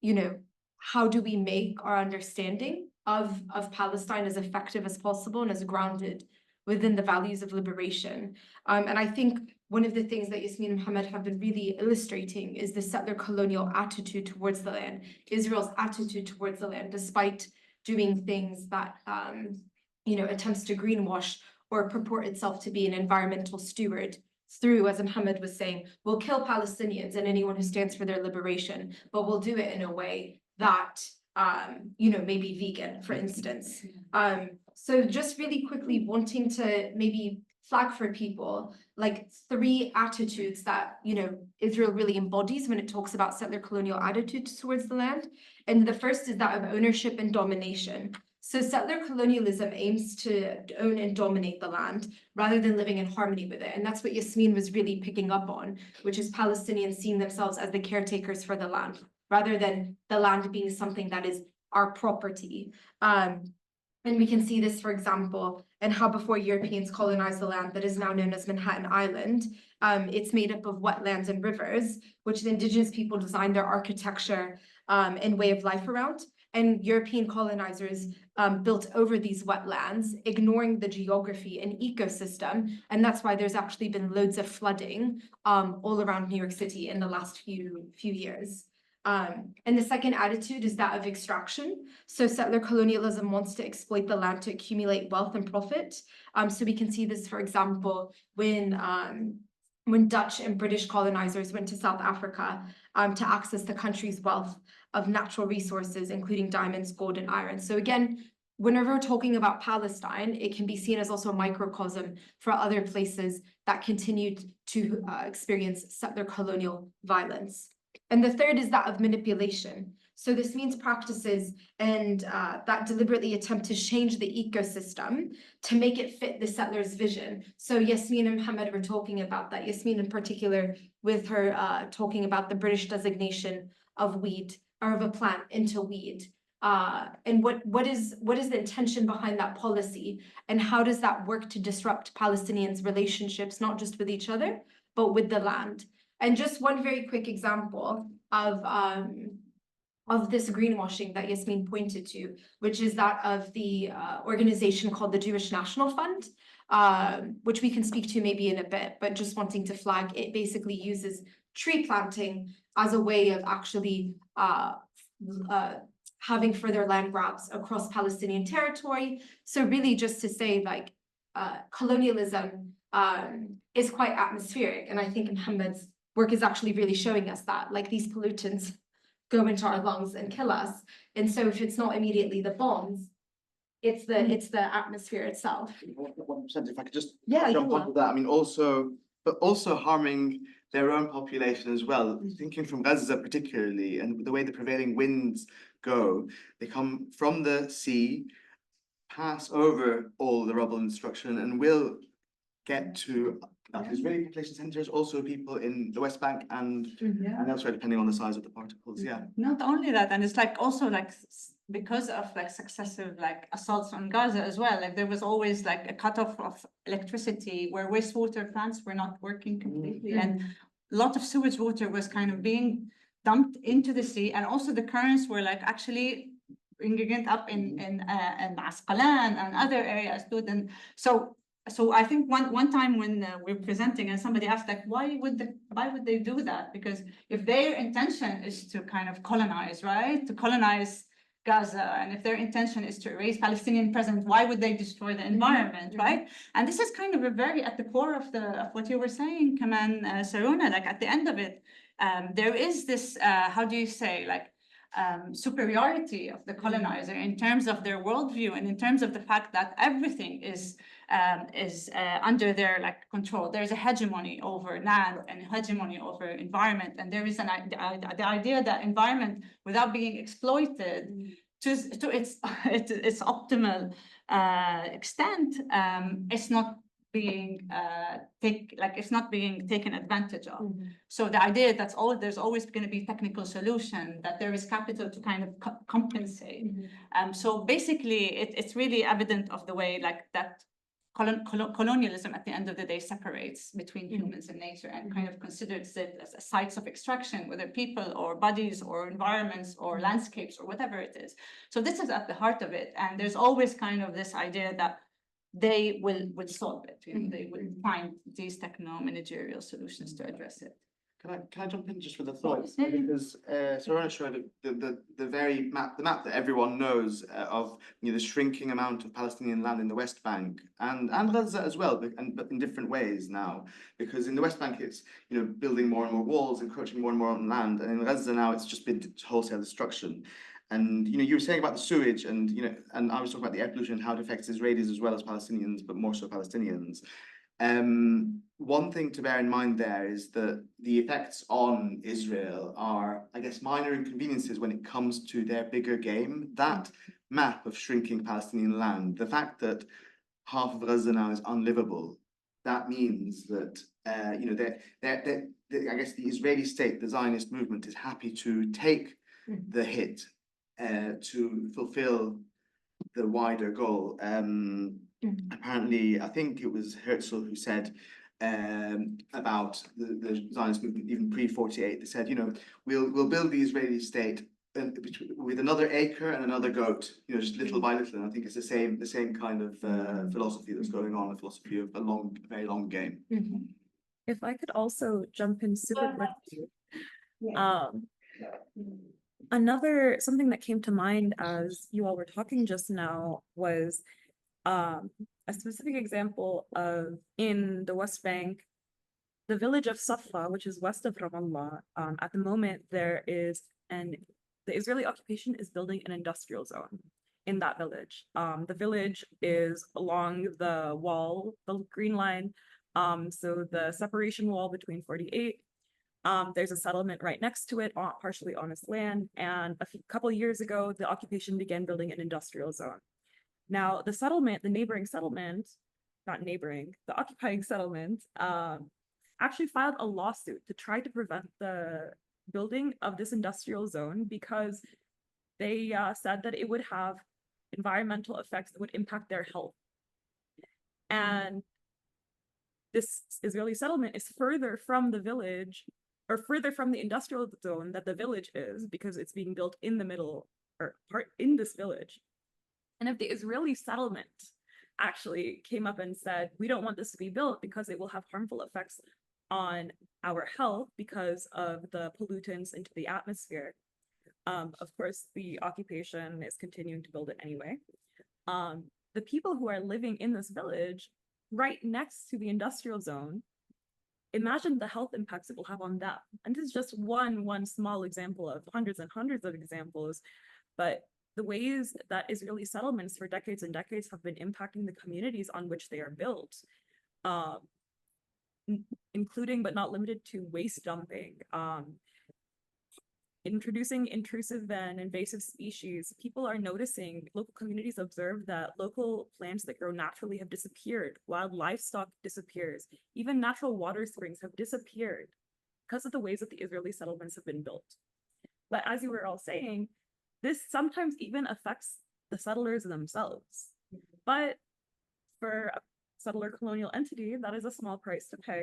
Speaker 1: you know, how do we make our understanding of Palestine as effective as possible and as grounded within the values of liberation. And I think one of the things that Yasmeen and Mohammed have been really illustrating is the settler colonial attitude towards the land, Israel's attitude towards the land, despite doing things that, you know, attempts to greenwash or purport itself to be an environmental steward through, as Mohammed was saying, we'll kill Palestinians and anyone who stands for their liberation, but we'll do it in a way that, you know, maybe vegan, for instance. So just really quickly wanting to maybe flag for people like 3 attitudes that, you know, Israel really embodies when it talks about settler colonial attitudes towards the land. And the first is that of ownership and domination. So settler colonialism aims to own and dominate the land rather than living in harmony with it. And that's what Yasmeen was really picking up on, which is Palestinians seeing themselves as the caretakers for the land, rather than the land being something that is our property. And we can see this, for example, in how before Europeans colonized the land that is now known as Manhattan Island, it's made up of wetlands and rivers, which the indigenous people designed their architecture and way of life around. And European colonizers built over these wetlands, ignoring the geography and ecosystem. And that's why there's actually been loads of flooding all around New York City in the last few years. And the second attitude is that of extraction. So settler colonialism wants to exploit the land to accumulate wealth and profit. So we can see this, for example, when Dutch and British colonizers went to South Africa to access the country's wealth of natural resources, including diamonds, gold, and iron. So again, whenever we're talking about Palestine, it can be seen as also a microcosm for other places that continued to experience settler colonial violence. And the third is that of manipulation. So this means practices and that deliberately attempt to change the ecosystem to make it fit the settler's vision. So Yasmeen and Mohammed were talking about that. Yasmeen in particular, with her talking about the British designation of weed, or of a plant, into weed. And what is the intention behind that policy, and how does that work to disrupt Palestinians' relationships, not just with each other, but with the land? And just one very quick example of this greenwashing that Yasmeen pointed to, which is that of the organization called the Jewish National Fund, which we can speak to maybe in a bit, but just wanting to flag, it basically uses tree planting as a way of actually having further land grabs across Palestinian territory. So really just to say, like, colonialism is quite atmospheric. And I think Mohammed's work is actually really showing us that, like, these pollutants go into our lungs and kill us. And so if it's not immediately the bombs,
Speaker 2: it's the atmosphere itself.
Speaker 4: 1%, if I could just
Speaker 2: Yeah,
Speaker 4: jump
Speaker 2: you
Speaker 4: onto that. I mean, but also harming their own population as well. Thinking from Gaza particularly, and the way the prevailing winds go, they come from the sea, pass over all the rubble and destruction, and will get to Israeli population centers, also people in the West Bank and elsewhere, depending on the size of the particles. Yeah.
Speaker 2: Not only that, and it's like also like because of like successive like assaults on Gaza as well, like there was always like a cutoff of electricity where wastewater plants were not working completely, and a lot of sewage water was kind of being dumped into the sea, and also the currents were like actually bringing it up in Asqalan and other areas too. And so I think one time when we're presenting and somebody asked like, why would they do that? Because if their intention is to kind of colonize, right? To colonize Gaza, and if their intention is to erase Palestinian presence, why would they destroy the environment, right? And this is kind of a very at the core of what you were saying, Kaman, Sarona, like at the end of it, there is this, how do you say, like, superiority of the colonizer in terms of their worldview and in terms of the fact that everything is under their like control. There's a hegemony over land and hegemony over environment, and there is the idea that environment, without being exploited to its optimal extent, is not being it's not being taken advantage of. So the idea that there's always going to be technical solution, that there is capital to kind of compensate. So basically, it's really evident of the way like that colonialism at the end of the day separates between humans and nature and kind of considers it as sites of extraction, whether people or bodies or environments or landscapes or whatever it is. So this is at the heart of it, and there's always kind of this idea that they will solve it. You know, they will find these techno-managerial solutions to address it.
Speaker 4: Can I jump in just with a thought? Because Sarona showed the very map, the map that everyone knows of the shrinking amount of Palestinian land in the West Bank and Gaza as well, but in different ways now. Because in the West Bank it's building more and more walls, encroaching more and more on land, and in Gaza now it's just been wholesale destruction. And you were saying about the sewage, and and I was talking about the air pollution and how it affects Israelis as well as Palestinians, but more so Palestinians. One thing to bear in mind there is that the effects on Israel are, I guess, minor inconveniences when it comes to their bigger game. That map of shrinking Palestinian land, the fact that half of Gaza now is unlivable, that means that I guess the Israeli state, the Zionist movement, is happy to take the hit to fulfill the wider goal. Apparently, I think it was Herzl who said about the Zionist movement, even pre-48, they said, we'll build the Israeli state with another acre and another goat, just little by little. And I think it's the same kind of philosophy that's going on, a philosophy of a very long game.
Speaker 3: If I could also jump in super quickly. Something that came to mind as you all were talking just now was a specific example of in the West Bank, the village of Safa, which is west of Ramallah. At the moment, the Israeli occupation is building an industrial zone in that village. The village is along the wall, the green line, so the separation wall between 48. There's a settlement right next to it, partially on its land, and a couple years ago, the occupation began building an industrial zone. Now, the occupying settlement, actually filed a lawsuit to try to prevent the building of this industrial zone because they said that it would have environmental effects that would impact their health. And this Israeli settlement is further from the village, or further from the industrial zone that the village is, because it's being built in the middle, or part in this village. And if the Israeli settlement actually came up and said, we don't want this to be built because it will have harmful effects on our health because of the pollutants into the atmosphere, of course, the occupation is continuing to build it anyway. The people who are living in this village right next to the industrial zone, imagine the health impacts it will have on them. And this is just one small example of hundreds and hundreds of examples, but the ways that Israeli settlements for decades and decades have been impacting the communities on which they are built, including but not limited to waste dumping, introducing intrusive and invasive species. People are noticing, local communities observe that local plants that grow naturally have disappeared, wild livestock disappears, even natural water springs have disappeared because of the ways that the Israeli settlements have been built. But as you were all saying, this sometimes even affects the settlers themselves. But for a settler colonial entity, that is a small price to pay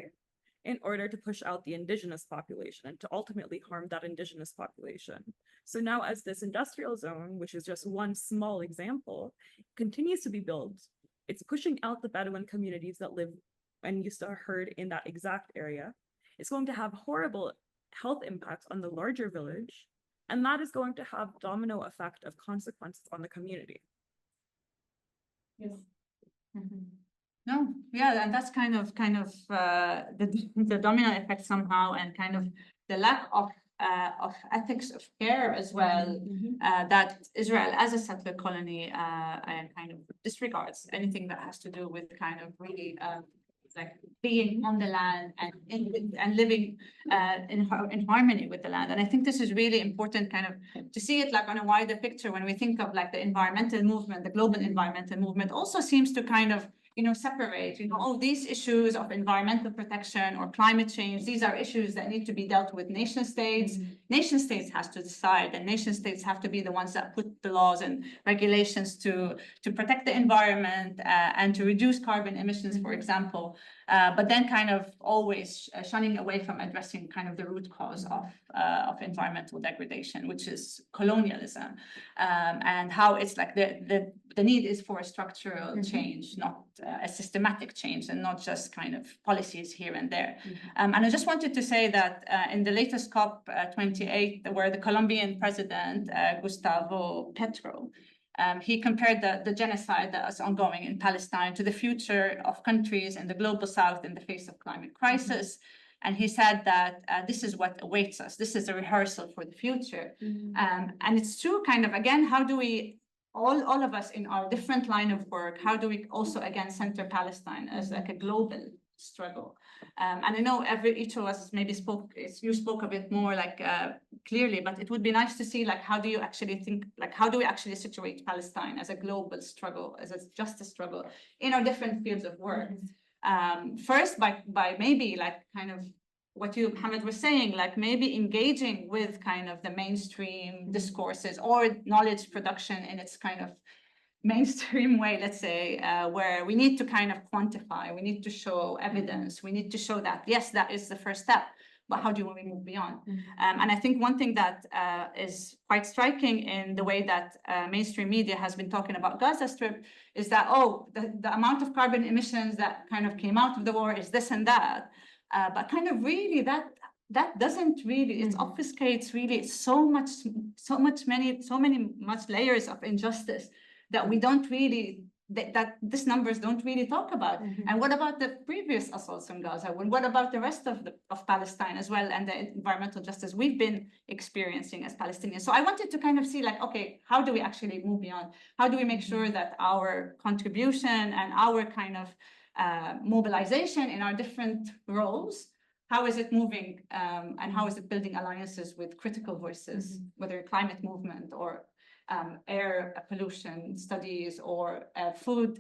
Speaker 3: in order to push out the indigenous population and to ultimately harm that indigenous population. So now as this industrial zone, which is just one small example, continues to be built, it's pushing out the Bedouin communities that live and used to herd in that exact area. It's going to have horrible health impacts on the larger village, and that is going to have domino effect of consequences on the community.
Speaker 2: Yes. No, yeah, and that's kind of the domino effect somehow, and kind of the lack of ethics of care as well, that Israel as a settler colony and kind of disregards anything that has to do with kind of really like being on the land and living in harmony with the land. And I think this is really important kind of to see it like on a wider picture when we think of like the environmental movement, the global environmental movement also seems to kind of, you know, separate, you know, oh, these issues of environmental protection or climate change, these are issues that need to be dealt with nation states. Nation states has to decide, and nation states have to be the ones that put the laws and regulations to protect the environment and to reduce carbon emissions, for example. But then kind of always shunning away from addressing kind of the root cause of environmental degradation, which is colonialism, and how it's like the need is for a structural change, not a systematic change, and not just kind of policies here and there. And I just wanted to say that in the latest COP 28, where the Colombian president, Gustavo Petro, he compared the genocide that is ongoing in Palestine to the future of countries in the global south in the face of climate crisis. And he said that this is what awaits us. This is a rehearsal for the future. And it's true, kind of, again, how do we, all of us in our different line of work, how do we also, again, center Palestine as like a global struggle? And I know each of us maybe you spoke a bit more like clearly, but it would be nice to see like how do you actually think, like how do we actually situate Palestine as a global struggle, as a justice struggle in our different fields of work? First, by maybe like kind of what you, Mohammed, was saying, like maybe engaging with kind of the mainstream discourses or knowledge production in its kind of mainstream way, let's say, where we need to kind of quantify, we need to show evidence, we need to show that, yes, that is the first step, but how do we move beyond? And I think one thing that is quite striking in the way that mainstream media has been talking about Gaza Strip is that, oh, the amount of carbon emissions that kind of came out of the war is this and that, but kind of really that doesn't really, it obfuscates really so many layers of injustice that we don't really, that these numbers don't really talk about. And what about the previous assaults in Gaza? What about the rest of Palestine as well, and the environmental justice we've been experiencing as Palestinians? So I wanted to kind of see like, okay, how do we actually move beyond? How do we make sure that our contribution and our kind of mobilization in our different roles, how is it moving and how is it building alliances with critical voices, whether climate movement or air pollution studies or food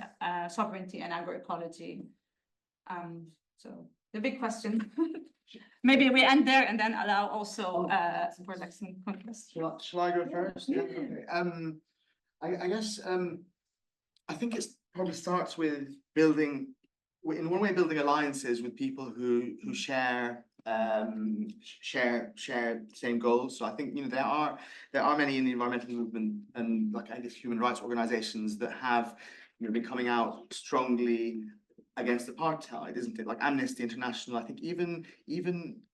Speaker 2: sovereignty and agroecology. So the big question. Maybe we end there and then allow also for like some questions.
Speaker 4: Shall I go first? Yeah. Okay. I guess I think it probably starts with building, in one way, building alliances with people who share same goals. So I think, you know, there are many in the environmental movement and like I guess human rights organizations that have, you know, been coming out strongly against apartheid, isn't it? Like Amnesty International, I think even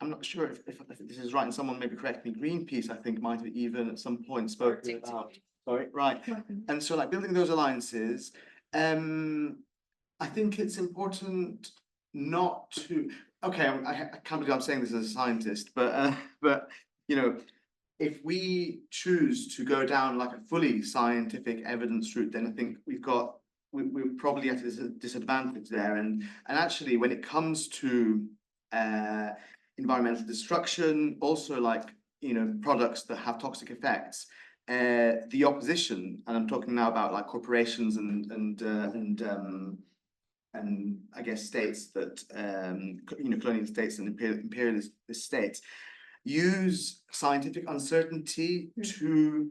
Speaker 4: I'm not sure if this is right, and someone maybe correct me, Greenpeace I think might have even at some point spoken about. Sorry, right. And so like building those alliances, I think it's important not to. Okay, I can't believe I'm saying this as a scientist, but you know, if we choose to go down like a fully scientific evidence route, then I think we're probably at a disadvantage there. And actually, when it comes to environmental destruction, also like, you know, products that have toxic effects, the opposition, and I'm talking now about like corporations and I guess states that you know, colonial states and imperialist states use scientific uncertainty to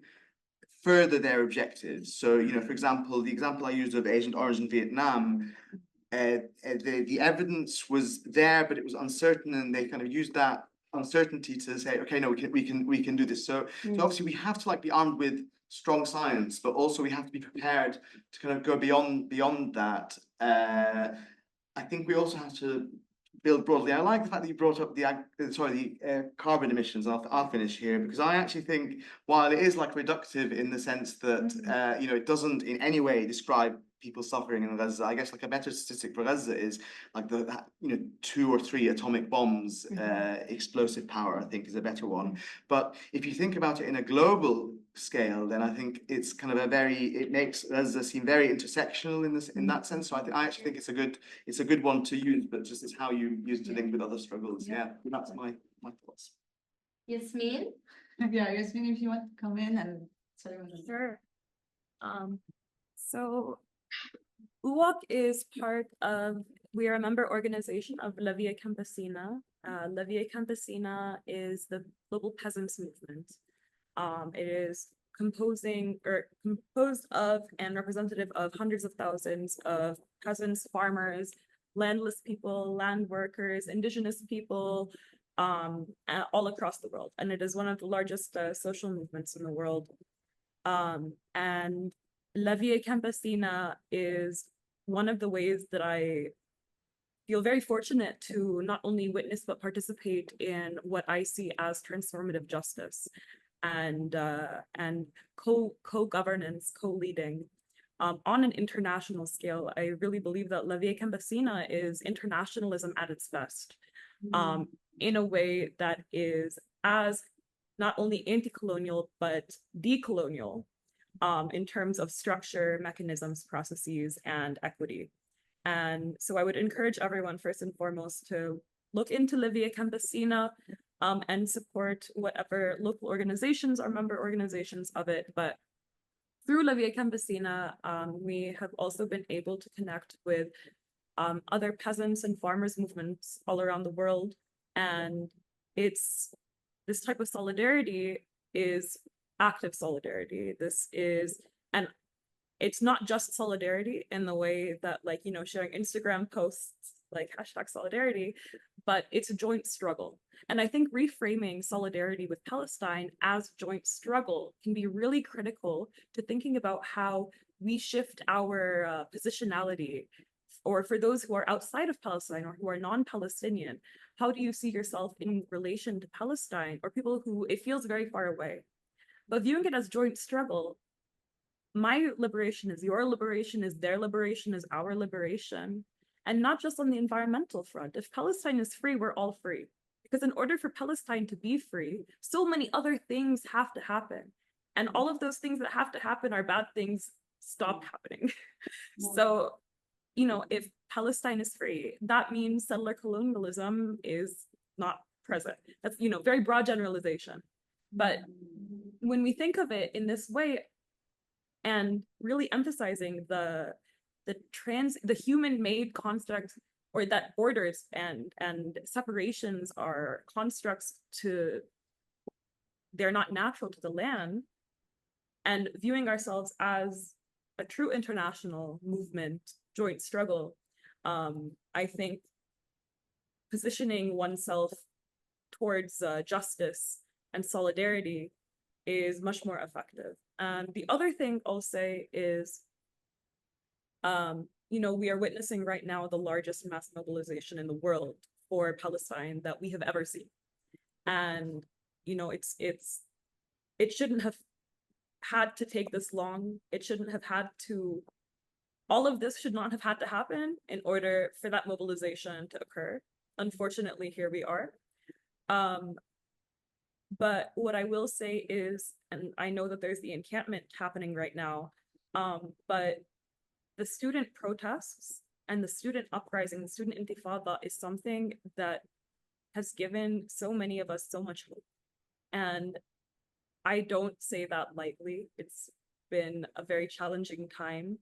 Speaker 4: further their objectives. So, you know, for example, the example I used of Agent Orange in Vietnam, the evidence was there, but it was uncertain, and they kind of used that uncertainty to say, okay, no, we can do this. So obviously we have to like be armed with strong science, but also we have to be prepared to kind of go beyond that. I think we also have to build broadly. I like the fact that you brought up the carbon emissions. I'll finish here, because I actually think, while it is like reductive in the sense that you know, it doesn't in any way describe people suffering in Gaza. I guess like a better statistic for Gaza is like the, you know, 2 or 3 atomic bombs explosive power, I think, is a better one. But if you think about it in a global scale, then I think it's kind of it makes Gaza seem very intersectional in that sense. So I actually think it's a good one to use, but just as how you use to link with other struggles. Yeah, that's my thoughts.
Speaker 1: Yasmeen?
Speaker 2: Yeah, Yasmeen, if you want to come in and
Speaker 3: Sure. So UOC is part of, we are a member organization of La Via Campesina. La Via Campesina is the global peasants movement. It is composed of and representative of hundreds of thousands of peasants, farmers, landless people, land workers, indigenous people, all across the world. And it is one of the largest social movements in the world. And La Via Campesina is one of the ways that I feel very fortunate to not only witness but participate in what I see as transformative justice and co-governance, co-leading on an international scale. I really believe that La Via Campesina is internationalism at its best, in a way that is as not only anti-colonial but decolonial, in terms of structure, mechanisms, processes, and equity. And so I would encourage everyone, first and foremost, to look into La Via Campesina and support whatever local organizations or member organizations of it. But through La Via Campesina, we have also been able to connect with other peasants and farmers movements all around the world. And this type of solidarity is active solidarity. And it's not just solidarity in the way that, like, you know, sharing Instagram posts like #solidarity, but it's a joint struggle. And I think reframing solidarity with Palestine as joint struggle can be really critical to thinking about how we shift our positionality. Or for those who are outside of Palestine or who are non-Palestinian, how do you see yourself in relation to Palestine, or people who it feels very far away? But viewing it as joint struggle, my liberation is your liberation, is their liberation, is our liberation. And not just on the environmental front. If Palestine is free, we're all free. Because in order for Palestine to be free, so many other things have to happen. And all of those things that have to happen are bad things stop happening. So, you know, if Palestine is free, that means settler colonialism is not present. That's, you know, very broad generalization. But when we think of it in this way, and really emphasizing the human-made construct, or that borders and separations are constructs they're not natural to the land, and viewing ourselves as a true international movement, joint struggle, I think positioning oneself towards justice and solidarity is much more effective. And the other thing I'll say is, you know, we are witnessing right now the largest mass mobilization in the world for Palestine that we have ever seen. And, you know, it shouldn't have had to take this long. It shouldn't have had to, all of this should not have had to happen in order for that mobilization to occur. Unfortunately, here we are. But what I will say is, and I know that there's the encampment happening right now, but the student protests and the student uprising, the student intifada is something that has given so many of us so much hope. And I don't say that lightly. It's been a very challenging time.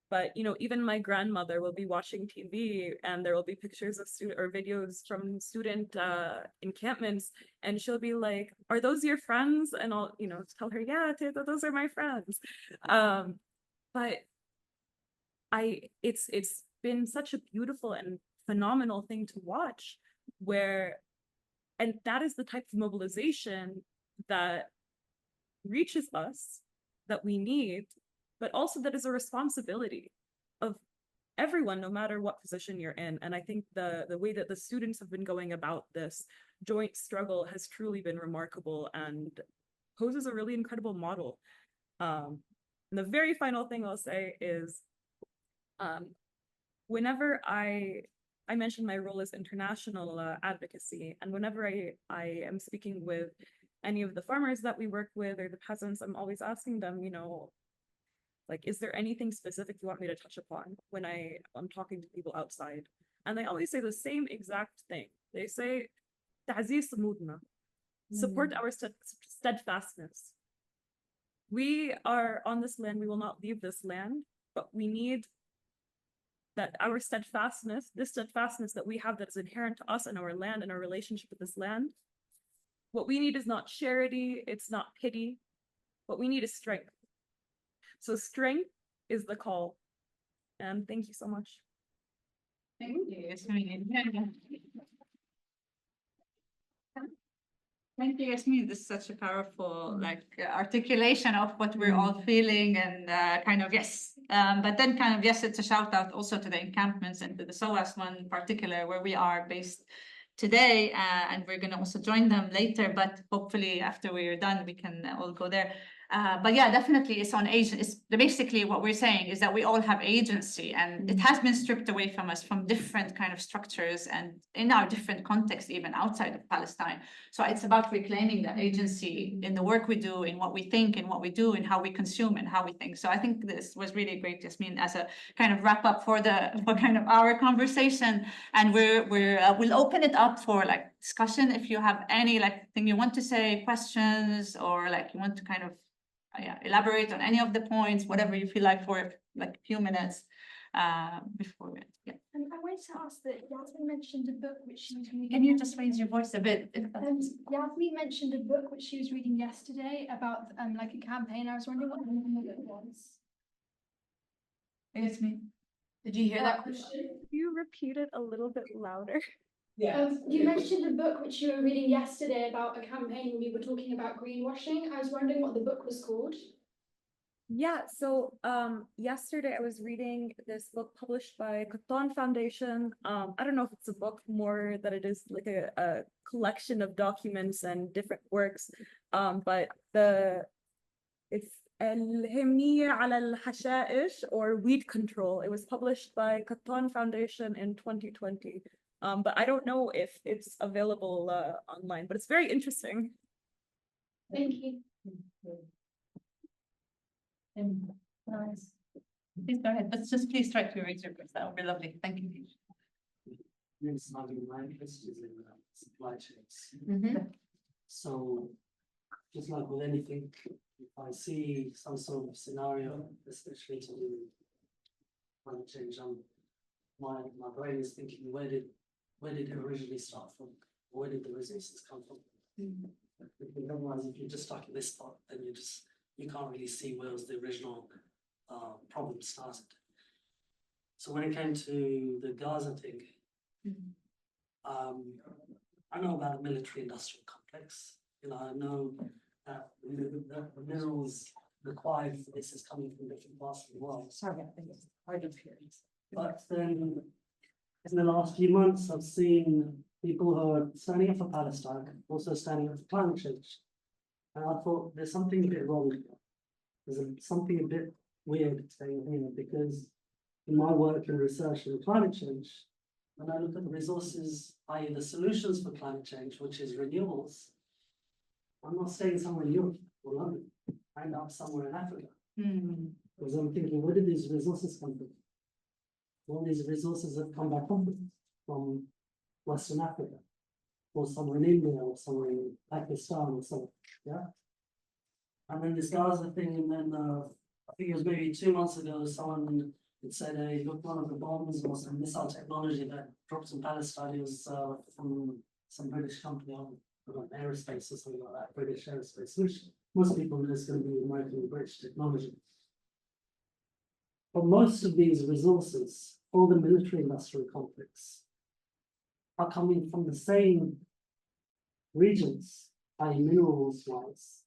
Speaker 3: But even my grandmother will be watching TV and there will be pictures of student or videos from student encampments, and she'll be like, "Are those your friends?" And I'll tell her, "Yeah, those are my friends." But it's been such a beautiful and phenomenal thing to watch, and that is the type of mobilization that reaches us, that we need, but also that is a responsibility of everyone, no matter what position you're in. And I think the way that the students have been going about this joint struggle has truly been remarkable and poses a really incredible model. And the very final thing I'll say is, whenever I mentioned my role as international advocacy, and whenever I am speaking with any of the farmers that we work with or the peasants, I'm always asking them, like, is there anything specific you want me to touch upon when I'm talking to people outside? And they always say the same exact thing. They say, "Ta'ziz sumudna," support our steadfastness. We are on this land, we will not leave this land, but we need that our steadfastness, this steadfastness that we have that is inherent to us and our land and our relationship with this land, what we need is not charity, it's not pity. What we need is strength. So strength is the call. And thank you so much.
Speaker 2: Thank you, Yasmeen. Thank you, Yasmeen. This is such a powerful articulation of what we're all feeling, and kind of yes. But then kind of yes, it's a shout out also to the encampments and to the SOAS one in particular, where we are based today, and we're going to also join them later, but hopefully after we're done we can all go there. But yeah, definitely it's on agency. It's basically what we're saying is that we all have agency, and it has been stripped away from us from different kind of structures and in our different contexts, even outside of Palestine. So it's about reclaiming that agency in the work we do, in what we think, in what we do, in how we consume and how we think. So I think this was really great, Yasmeen, as a kind of wrap up for kind of our conversation. And we'll open it up for discussion. If you have any thing you want to say, questions, or you want to kind of elaborate on any of the points, whatever you feel like, for a few minutes before we
Speaker 5: I wanted to ask that Yasmeen mentioned a book which she was reading.
Speaker 2: Can you just raise your voice a bit?
Speaker 5: Yasmeen mentioned a book which she was reading yesterday about a campaign. I was wondering what the name of it was.
Speaker 2: Yasmeen,
Speaker 1: Did you hear that question?
Speaker 3: Can you repeat it a little bit louder?
Speaker 5: Yeah. You mentioned a book which you were reading yesterday about a campaign when we were talking about greenwashing. I was wondering what the book was called.
Speaker 3: Yeah, so yesterday I was reading this book published by Makan Foundation. I don't know if it's a book more that it is like a collection of documents and different works, but it's El-Himniya ala al-Hashaish, or Weed Control. It was published by Makan Foundation in 2020. But I don't know if it's available online, but it's very interesting.
Speaker 5: Thank you.
Speaker 2: Nice. Please go ahead, but just please try to raise your voice. That would be lovely. Thank you.
Speaker 6: My interest is in supply chains. So, just like with anything, if I see some sort of scenario, especially to do with climate change, my brain is thinking, where did it originally start from? Where did the resources come from? Otherwise, if you're just stuck in this spot, then you can't really see where was the original problem started. So when it came to the Gaza thing, I know about the military-industrial complex. I know that the minerals required for this is coming from different parts of the world.
Speaker 2: Sorry, I think it's hard to hear.
Speaker 6: But then, in the last few months, I've seen people who are standing up for Palestine, also standing up for climate change. And I thought there's something a bit wrong here. There's something a bit weird going here, because in my work and research in climate change, when I look at the resources, i.e. the solutions for climate change, which is renewables, I'm not staying somewhere in Europe or London. I end up somewhere in Africa. Because I'm thinking, where did these resources come from? All these resources have come back from Western Africa, or somewhere in India, or somewhere in Pakistan, or somewhere, yeah? And then this Gaza thing, and then I think it was maybe 2 months ago, someone had said, hey, look, one of the bombs or some missile technology that dropped in Palestine was from some British company on aerospace or something like that, British aerospace, which most people know is going to be American British technology. But most of these resources, all the military industrial conflicts, are coming from the same regions, i.e. minerals wise,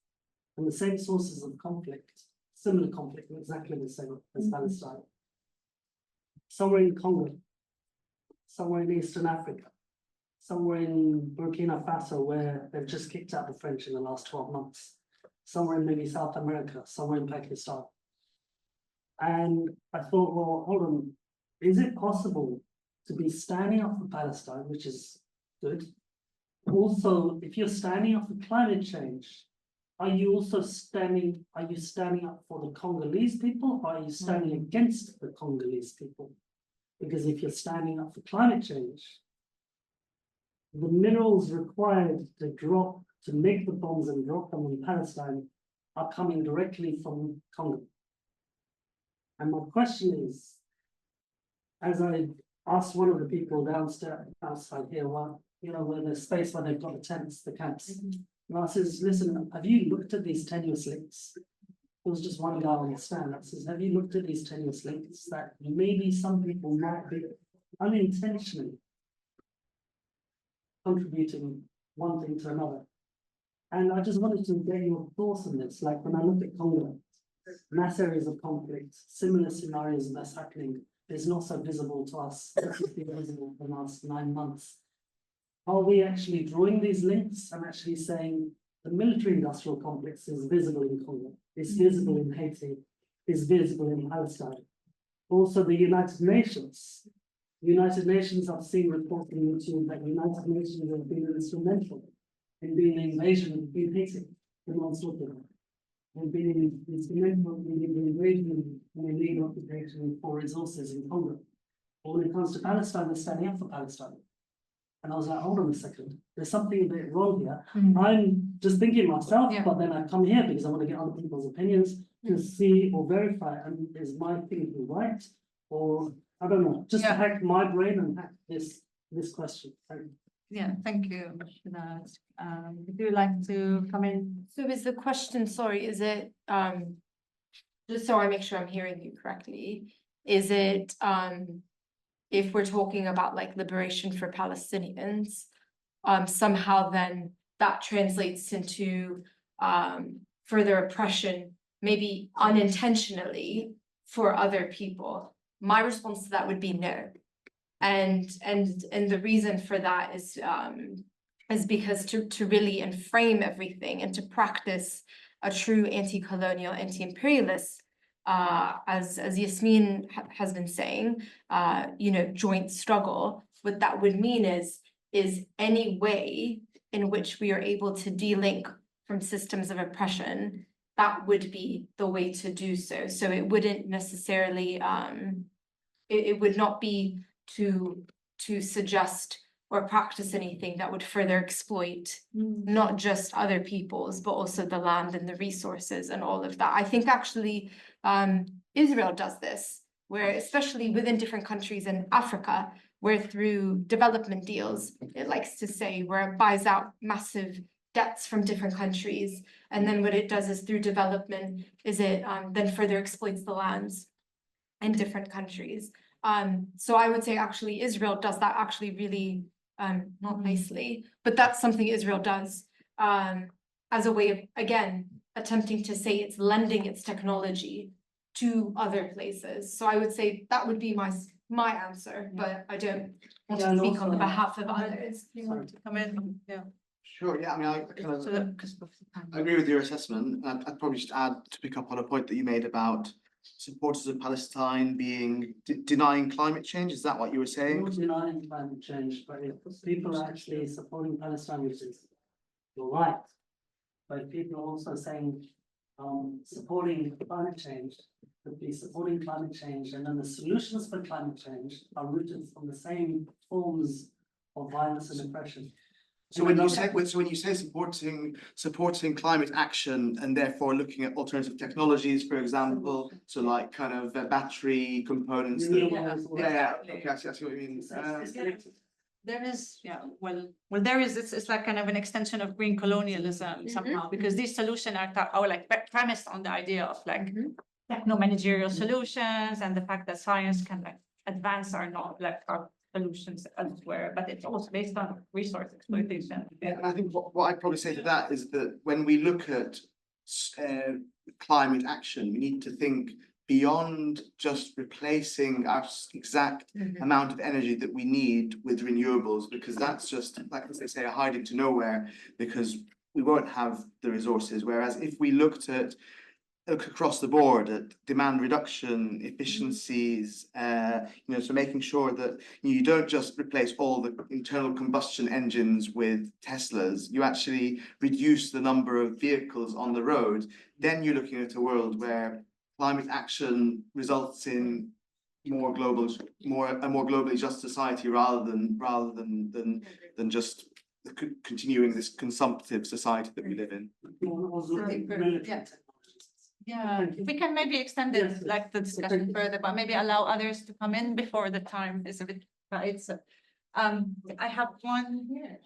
Speaker 6: and the same sources of conflict, similar conflict, exactly the same as Palestine. Somewhere in Congo, somewhere in Eastern Africa, somewhere in Burkina Faso, where they've just kicked out the French in the last 12 months, somewhere in maybe South America, somewhere in Pakistan. And I thought, well, hold on, is it possible to be standing up for Palestine, which is good? Also, if you're standing up for climate change, are you standing up for the Congolese people, or are you standing against the Congolese people? Because if you're standing up for climate change, the minerals required to make the bombs and drop them in Palestine are coming directly from Congo. And my question is, as I asked one of the people downstairs, outside here, well, you know, where the space where they've got the tents, the camps, and I says, listen, have you looked at these tenuous links? There was just one guy on the stand that says, have you looked at these tenuous links that maybe some people might be unintentionally contributing one thing to another? And I just wanted to get your thoughts on this. Like when I look at Congo, mass areas of conflict, similar scenarios that's happening is not so visible to us. This has been visible for the last 9 months. Are we actually drawing these links and actually saying the military industrial complex is visible in Congo, is visible in Haiti, is visible in Palestine? Also the United Nations. United Nations, I've seen reports on YouTube that United Nations have been instrumental in being an invasion in Haiti, in onslaught, and being instrumental in the invasion and illegal occupation for resources in Congo. But when it comes to Palestine, they're standing up for Palestine. And I was like, hold on a second, there's something a bit wrong here. I'm just thinking myself, but then I come here because I want to get other people's opinions to see or verify, and is my thinking right? Or I don't know, just to hack my brain and hack this question.
Speaker 2: Yeah, thank you for that. Would you like to come in?
Speaker 1: So is the question, sorry, is it, just so I make sure I'm hearing you correctly, is it, if we're talking about like liberation for Palestinians, somehow then that translates into further oppression, maybe unintentionally for other people? My response to that would be no. And the reason for that is because to really frame everything and to practice a true anti-colonial, anti-imperialist, as Yasmeen has been saying, you know, joint struggle, what that would mean is any way in which we are able to de-link from systems of oppression, that would be the way to do so. So it wouldn't necessarily, it would not be to suggest or practice anything that would further exploit not just other peoples, but also the land and the resources and all of that. I think actually Israel does this, where especially within different countries in Africa, where through development deals, it likes to say, where it buys out massive debts from different countries. And then what it does is through development is it then further exploits the lands in different countries. So I would say actually Israel does that actually really not nicely, but that's something Israel does as a way of, again, attempting to say it's lending its technology to other places. So I would say that would be my answer, but I don't want to speak on behalf of others.
Speaker 2: You want to come in? Yeah.
Speaker 4: Sure, yeah, I mean, I kind of I agree with your assessment. I'd probably just add to pick up on a point that you made about supporters of Palestine being denying climate change? Is that what you were saying?
Speaker 6: Not denying climate change, but if people are actually supporting Palestine, which is you're right. But people are also saying supporting climate change could be supporting climate change, and then the solutions for climate change are rooted from the same forms of violence and oppression.
Speaker 4: So when you say supporting climate action and therefore looking at alternative technologies, for example, so like kind of battery components. Okay, I see what you mean.
Speaker 2: There is, there is, it's like kind of an extension of green colonialism somehow, because these solutions are like premised on the idea of like techno-managerial solutions and the fact that science can like advance our solutions elsewhere, but it's also based on resource exploitation.
Speaker 4: Yeah, and I think what I'd probably say to that is that when we look at climate action, we need to think beyond just replacing our exact amount of energy that we need with renewables, because that's just, like as they say, a hiding to nowhere, because we won't have the resources. Whereas if we look across the board at demand reduction, efficiencies, so making sure that you don't just replace all the internal combustion engines with Teslas, you actually reduce the number of vehicles on the road, then you're looking at a world where climate action results in a more globally just society rather than just continuing this consumptive society that we live in.
Speaker 2: Yeah, we can maybe extend it like the discussion further, but maybe allow others to come in before the time is a bit right. So I have one here.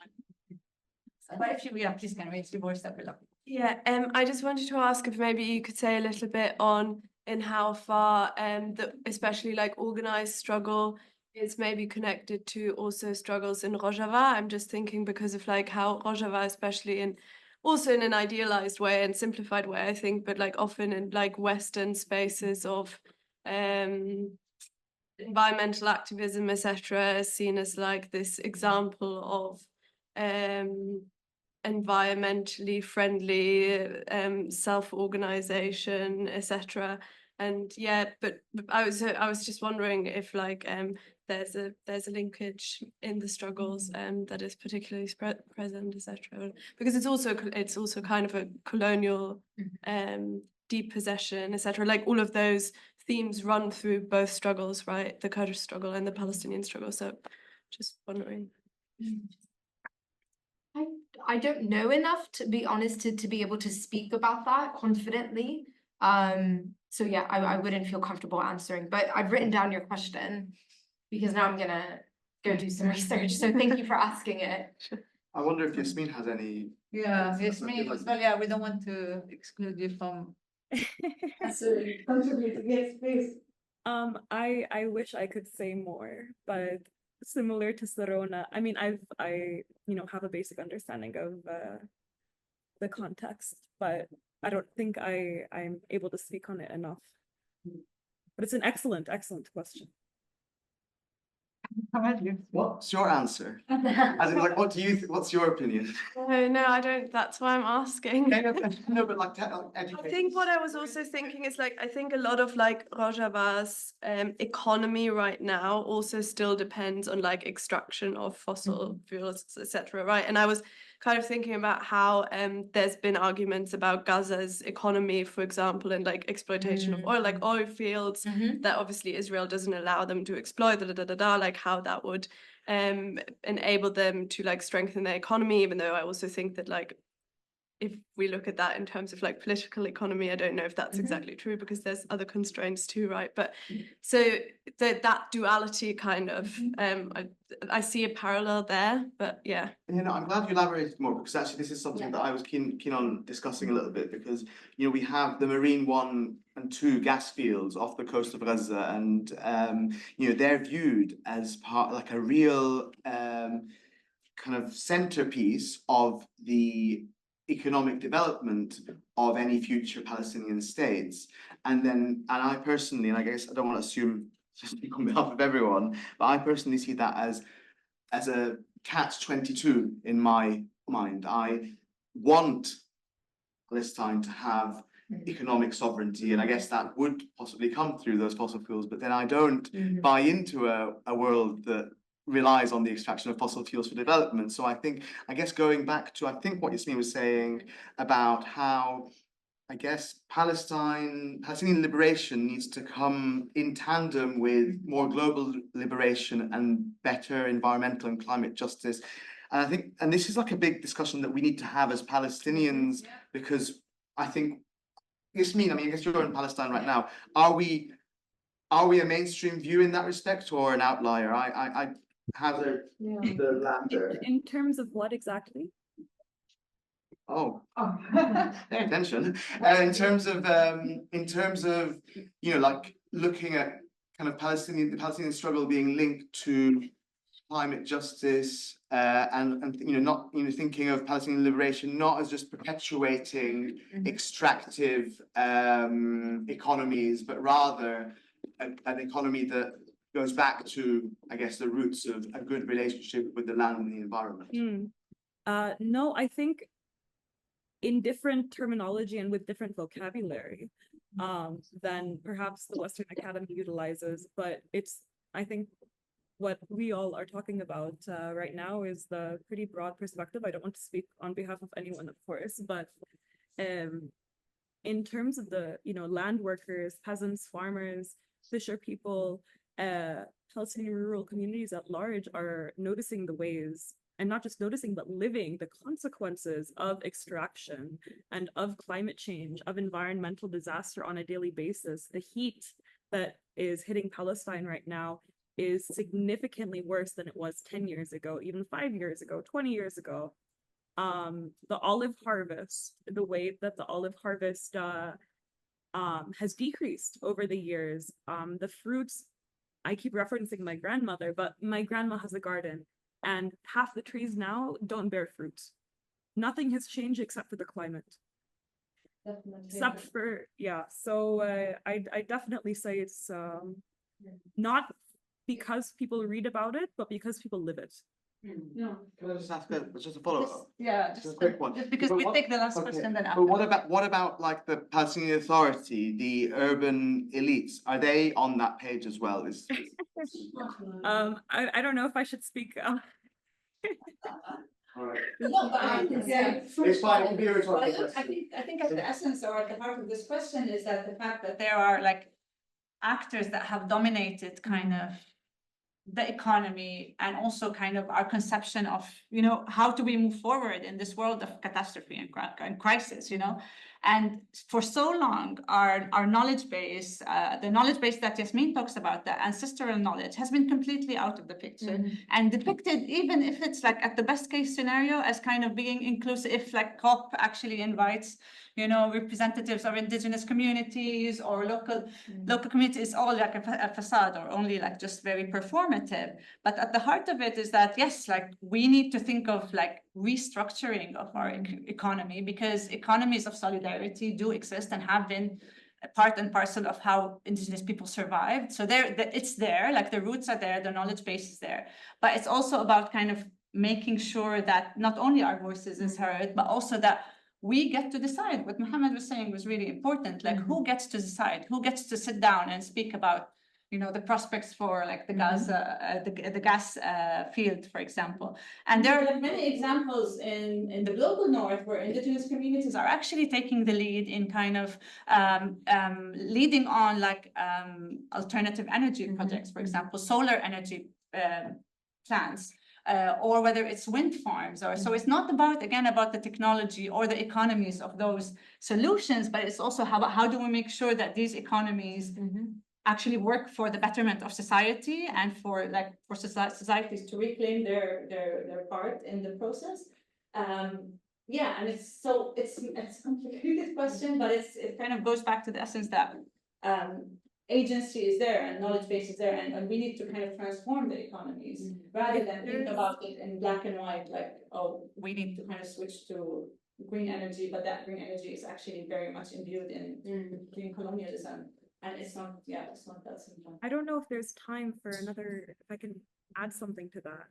Speaker 2: But if you please can raise your voice up.
Speaker 7: Yeah, I just wanted to ask if maybe you could say a little bit on in how far especially like organized struggle is maybe connected to also struggles in Rojava. I'm just thinking because of like how Rojava, especially also in an idealized way and simplified way, I think, but like often in like Western spaces of environmental activism, etc., is seen as like this example of environmentally friendly self-organization, etc. And yeah, but I was just wondering if like there's a linkage in the struggles that is particularly present, etc. Because it's also kind of a colonial depossession, etc. Like all of those themes run through both struggles, right? The Kurdish struggle and the Palestinian struggle. So just wondering.
Speaker 1: I don't know enough, to be honest, to be able to speak about that confidently. So yeah, I wouldn't feel comfortable answering, but I've written down your question because now I'm gonna go do some research. So thank you for asking it.
Speaker 4: I wonder if Yasmeen has any.
Speaker 2: Yeah, Yasmeen, well, yeah, we don't want to exclude you from contributing. Yes, please.
Speaker 3: I wish I could say more, but similar to Sarona, I mean, I have a basic understanding of the context, but I don't think I'm able to speak on it enough. But it's an excellent question.
Speaker 4: What's your answer? As in, like, what's your opinion?
Speaker 7: No, I don't. That's why I'm asking.
Speaker 4: No, but like education.
Speaker 7: I think what I was also thinking is like, I think a lot of like Rojava's economy right now also still depends on like extraction of fossil fuels, etc. Right? And I was kind of thinking about how there's been arguments about Gaza's economy, for example, and like exploitation of oil, like oil fields that obviously Israel doesn't allow them to exploit, like how that would enable them to like strengthen their economy, even though I also think that like if we look at that in terms of like political economy, I don't know if that's exactly true because there's other constraints too, right? But so that duality kind of I see a parallel there, but yeah.
Speaker 4: I'm glad you elaborated more, because actually this is something that I was keen on discussing a little bit, because we have the Marine 1 and 2 gas fields off the coast of Gaza, and they're viewed as part, like a real kind of centerpiece of the economic development of any future Palestinian states. And I personally, and I guess I don't want to assume to speak on behalf of everyone, but I personally see that as a catch-22 in my mind. I want Palestine to have economic sovereignty, and I guess that would possibly come through those fossil fuels, but then I don't buy into a world that relies on the extraction of fossil fuels for development. So I guess going back to, I think what Yasmeen was saying about how, I guess, Palestinian liberation needs to come in tandem with more global liberation and better environmental and climate justice. And I think, and this is like a big discussion that we need to have as Palestinians, because I think, Yasmeen, I mean, I guess you're in Palestine right now. Are we a mainstream view in that respect, or an outlier? I hazard the latter.
Speaker 3: In terms of what exactly?
Speaker 4: Oh, pay attention. In terms of, you know, like looking at kind of the Palestinian struggle being linked to climate justice, and you know, not, you know, thinking of Palestinian liberation not as just perpetuating extractive economies, but rather an economy that goes back to, I guess, the roots of a good relationship with the land and the environment.
Speaker 3: No, I think in different terminology and with different vocabulary than perhaps the Western Academy utilizes, but it's, I think, what we all are talking about right now is the pretty broad perspective. I don't want to speak on behalf of anyone, of course, but in terms of the, you know, land workers, peasants, farmers, fisher people, Palestinian rural communities at large are noticing the ways, and not just noticing, but living the consequences of extraction and of climate change, of environmental disaster on a daily basis. The heat that is hitting Palestine right now is significantly worse than it was 10 years ago, even 5 years ago, 20 years ago. The olive harvest, the way that the olive harvest has decreased over the years. The fruits, I keep referencing my grandmother, but my grandma has a garden, and half the trees now don't bear fruit. Nothing has changed except for the climate. Except for, yeah, so I definitely say it's not because people read about it, but because people live it.
Speaker 2: No.
Speaker 4: Can I just ask just a follow-up?
Speaker 2: Just
Speaker 4: a quick one.
Speaker 2: Just because
Speaker 4: But
Speaker 2: we
Speaker 4: what-
Speaker 2: take the last
Speaker 4: okay,
Speaker 2: question, then
Speaker 4: But
Speaker 2: after.
Speaker 4: what about like the Palestinian Authority, the urban elites? Are they on that page as well?
Speaker 3: I don't know if I should speak.
Speaker 4: All right.
Speaker 2: No, but I can say.
Speaker 4: It's fine, it'll be a rhetorical
Speaker 2: Well, look,
Speaker 4: question.
Speaker 2: I think at the essence or at the heart of this question is that the fact that there are like actors that have dominated kind of the economy, and also kind of our conception of, you know, how do we move forward in this world of catastrophe and crisis, you know? And for so long, our knowledge base, the knowledge base that Yasmeen talks about, the ancestral knowledge, has been completely out of the picture and depicted, even if it's like at the best case scenario, as kind of being inclusive. If like COP actually invites, you know, representatives of indigenous communities or local communities, all like a facade, or only like just very performative. But at the heart of it is that, yes, like we need to think of like restructuring of our economy, because economies of solidarity do exist and have been a part and parcel of how indigenous people survived. So it's there, like the roots are there, the knowledge base is there, but it's also about kind of making sure that not only our voices is heard, but also that we get to decide. What Mohammed was saying was really important. Like, who gets to decide? Who gets to sit down and speak about, you know, the prospects for like the Gaza, the gas field, for example. And there are like many examples in the global north where indigenous communities are actually taking the lead in kind of leading on like alternative energy projects, for example, solar energy plants. Or whether it's wind farms, or so it's not about, again, about the technology or the economies of those solutions, but it's also how do we make sure that these economies actually work for the betterment of society and for societies to reclaim their part in the process. Yeah, and it's a complicated question, but it kind of goes back to the essence that agency is there and knowledge base is there, and we need to kind of transform the economies rather than think about it in black and white, like, oh, we need to kind of switch to green energy, but that green energy is actually very much imbued in green colonialism, and it's not that simple.
Speaker 3: I don't know if there's time for another, if I can add something to that.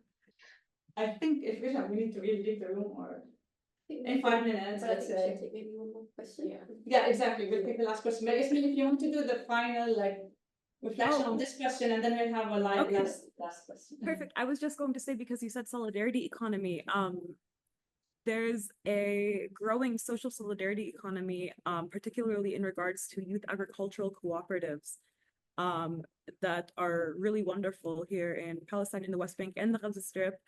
Speaker 2: I think if we need to really leave the room, or In 5 minutes, let's say.
Speaker 5: Take maybe one more question.
Speaker 2: Yeah, exactly. We'll take the last question. But Yasmeen, if you want to do the final reflection on this question, and then we'll have a last question.
Speaker 3: Perfect. I was just going to say, because you said solidarity economy, there's a growing social solidarity economy, particularly in regards to youth agricultural cooperatives, that are really wonderful here in Palestine, in the West Bank and the Gaza Strip.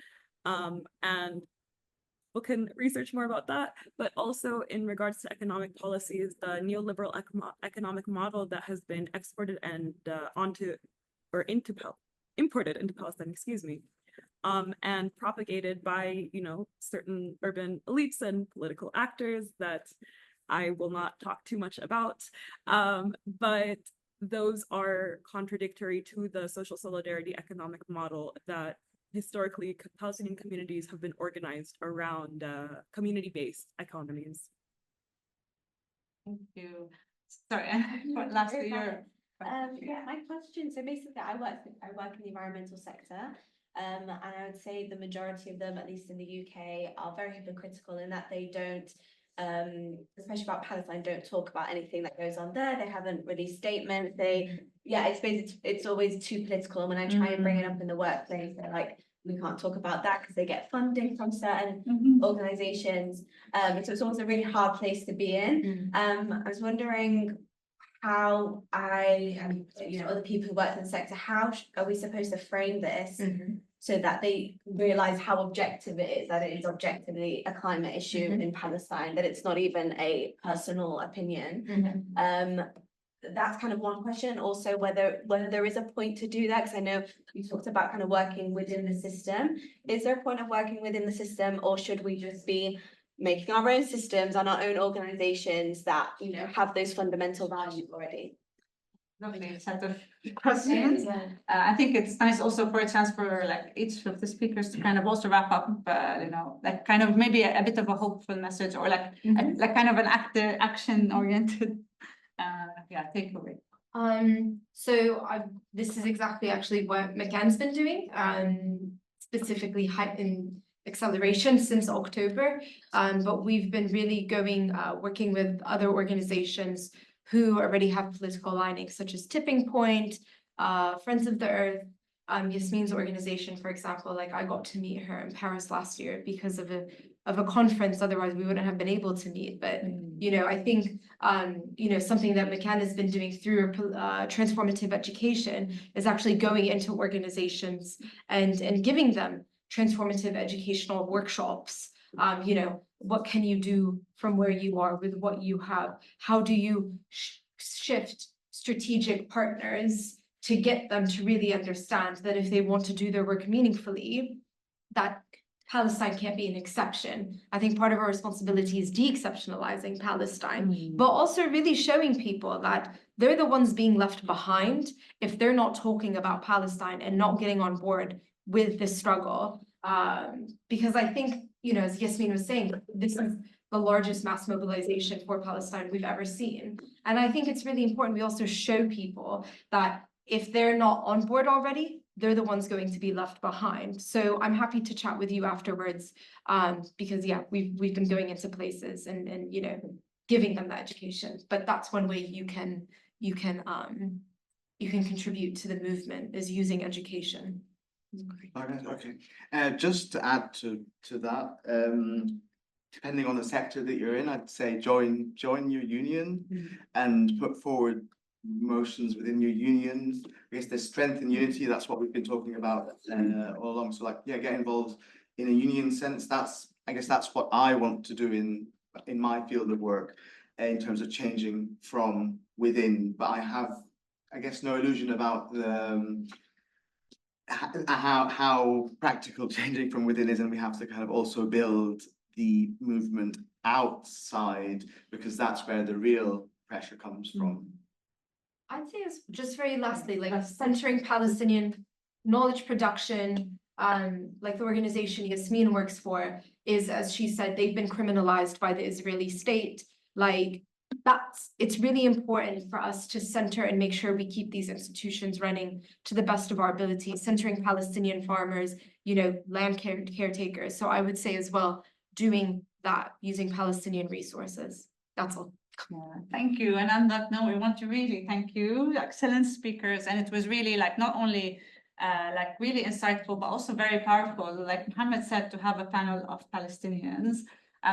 Speaker 3: And we can research more about that, but also in regards to economic policies, the neoliberal economic model that has been exported and imported into Palestine, excuse me, and propagated by, certain urban elites and political actors that I will not talk too much about, but those are contradictory to the social solidarity economic model that historically Palestinian communities have been organized around community-based economies.
Speaker 2: Thank you. Sorry, last year.
Speaker 8: Yeah, my question. So basically, I work in the environmental sector, and I would say the majority of them, at least in the UK, are very hypocritical in that they don't, especially about Palestine, don't talk about anything that goes on there. They haven't released statements. It's basically it's always too political. And when I try and bring it up in the workplace, they're like, we can't talk about that because they get funding from certain organizations. So it's always a really hard place to be in. I was wondering how other people who work in the sector, how are we supposed to frame this so that they realize how objective it is, that it is objectively a climate issue in Palestine, that it's not even a personal opinion. That's kind of one question. Also, whether there is a point to do that, because I know you talked about kind of working within the system. Is there a point of working within the system, or should we just be making our own systems and our own organizations that have those fundamental values already?
Speaker 2: Lovely set of questions. I think it's nice also for a chance for each of the speakers to kind of also wrap up, kind of maybe a bit of a hopeful message, or kind of an action oriented takeaway.
Speaker 1: So this is exactly actually what Makan's been doing, specifically in acceleration since October. But we've been really working with other organizations who already have political alignings, such as Tipping Point, Friends of the Earth, Yasmeen's organization, for example. I got to meet her in Paris last year because of a conference. Otherwise, we wouldn't have been able to meet. But I think something that Makan has been doing through transformative education is actually going into organizations and giving them transformative educational workshops. What can you do from where you are with what you have? How do you shift strategic partners to get them to really understand that if they want to do their work meaningfully, that Palestine can't be an exception. I think part of our responsibility is de-exceptionalizing Palestine, but also really showing people that they're the ones being left behind if they're not talking about Palestine and not getting on board with this struggle. Because I think, as Yasmeen was saying, this is the largest mass mobilization for Palestine we've ever seen. And I think it's really important we also show people that if they're not on board already, they're the ones going to be left behind. So I'm happy to chat with you afterwards, because we've been going into places and giving them the education. But that's one way you can contribute to the movement, is using education.
Speaker 4: Okay. Just to add to that, depending on the sector that you're in, I'd say join your union and put forward motions within your union. I guess there's strength in unity. That's what we've been talking about all along. So get involved in a union sense. I guess that's what I want to do in my field of work in terms of changing from within. But I have, I guess, no illusion about how practical changing from within is, and we have to kind of also build the movement outside, because that's where the real pressure comes from.
Speaker 1: I'd say it's just very lastly, centering Palestinian knowledge production, the organization Yasmeen works for is, as she said, they've been criminalized by the Israeli state. It's really important for us to center and make sure we keep these institutions running to the best of our ability, centering Palestinian farmers, land caretakers. So I would say as well, doing that using Palestinian resources. That's all.
Speaker 2: Yeah, thank you. And on that note, we want to really thank you, excellent speakers. And it was really like not only like really insightful, but also very powerful. Like Mohammed said, to have a panel of Palestinians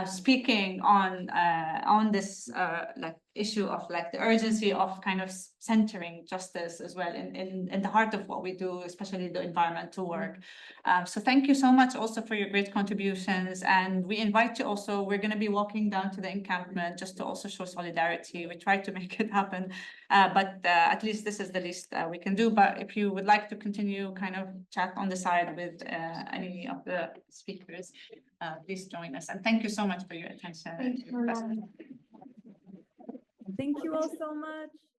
Speaker 2: speaking on this like issue of like the urgency of kind of centering justice as well in the heart of what we do, especially the environmental work. So thank you so much also for your great contributions. And we invite you also, we're going to be walking down to the encampment just to also show solidarity. We try to make it happen, but at least this is the least we can do. But if you would like to continue kind of chat on the side with any of the speakers, please join us. And thank you so much for your attention.
Speaker 1: Thank you.
Speaker 3: Thank you all so much.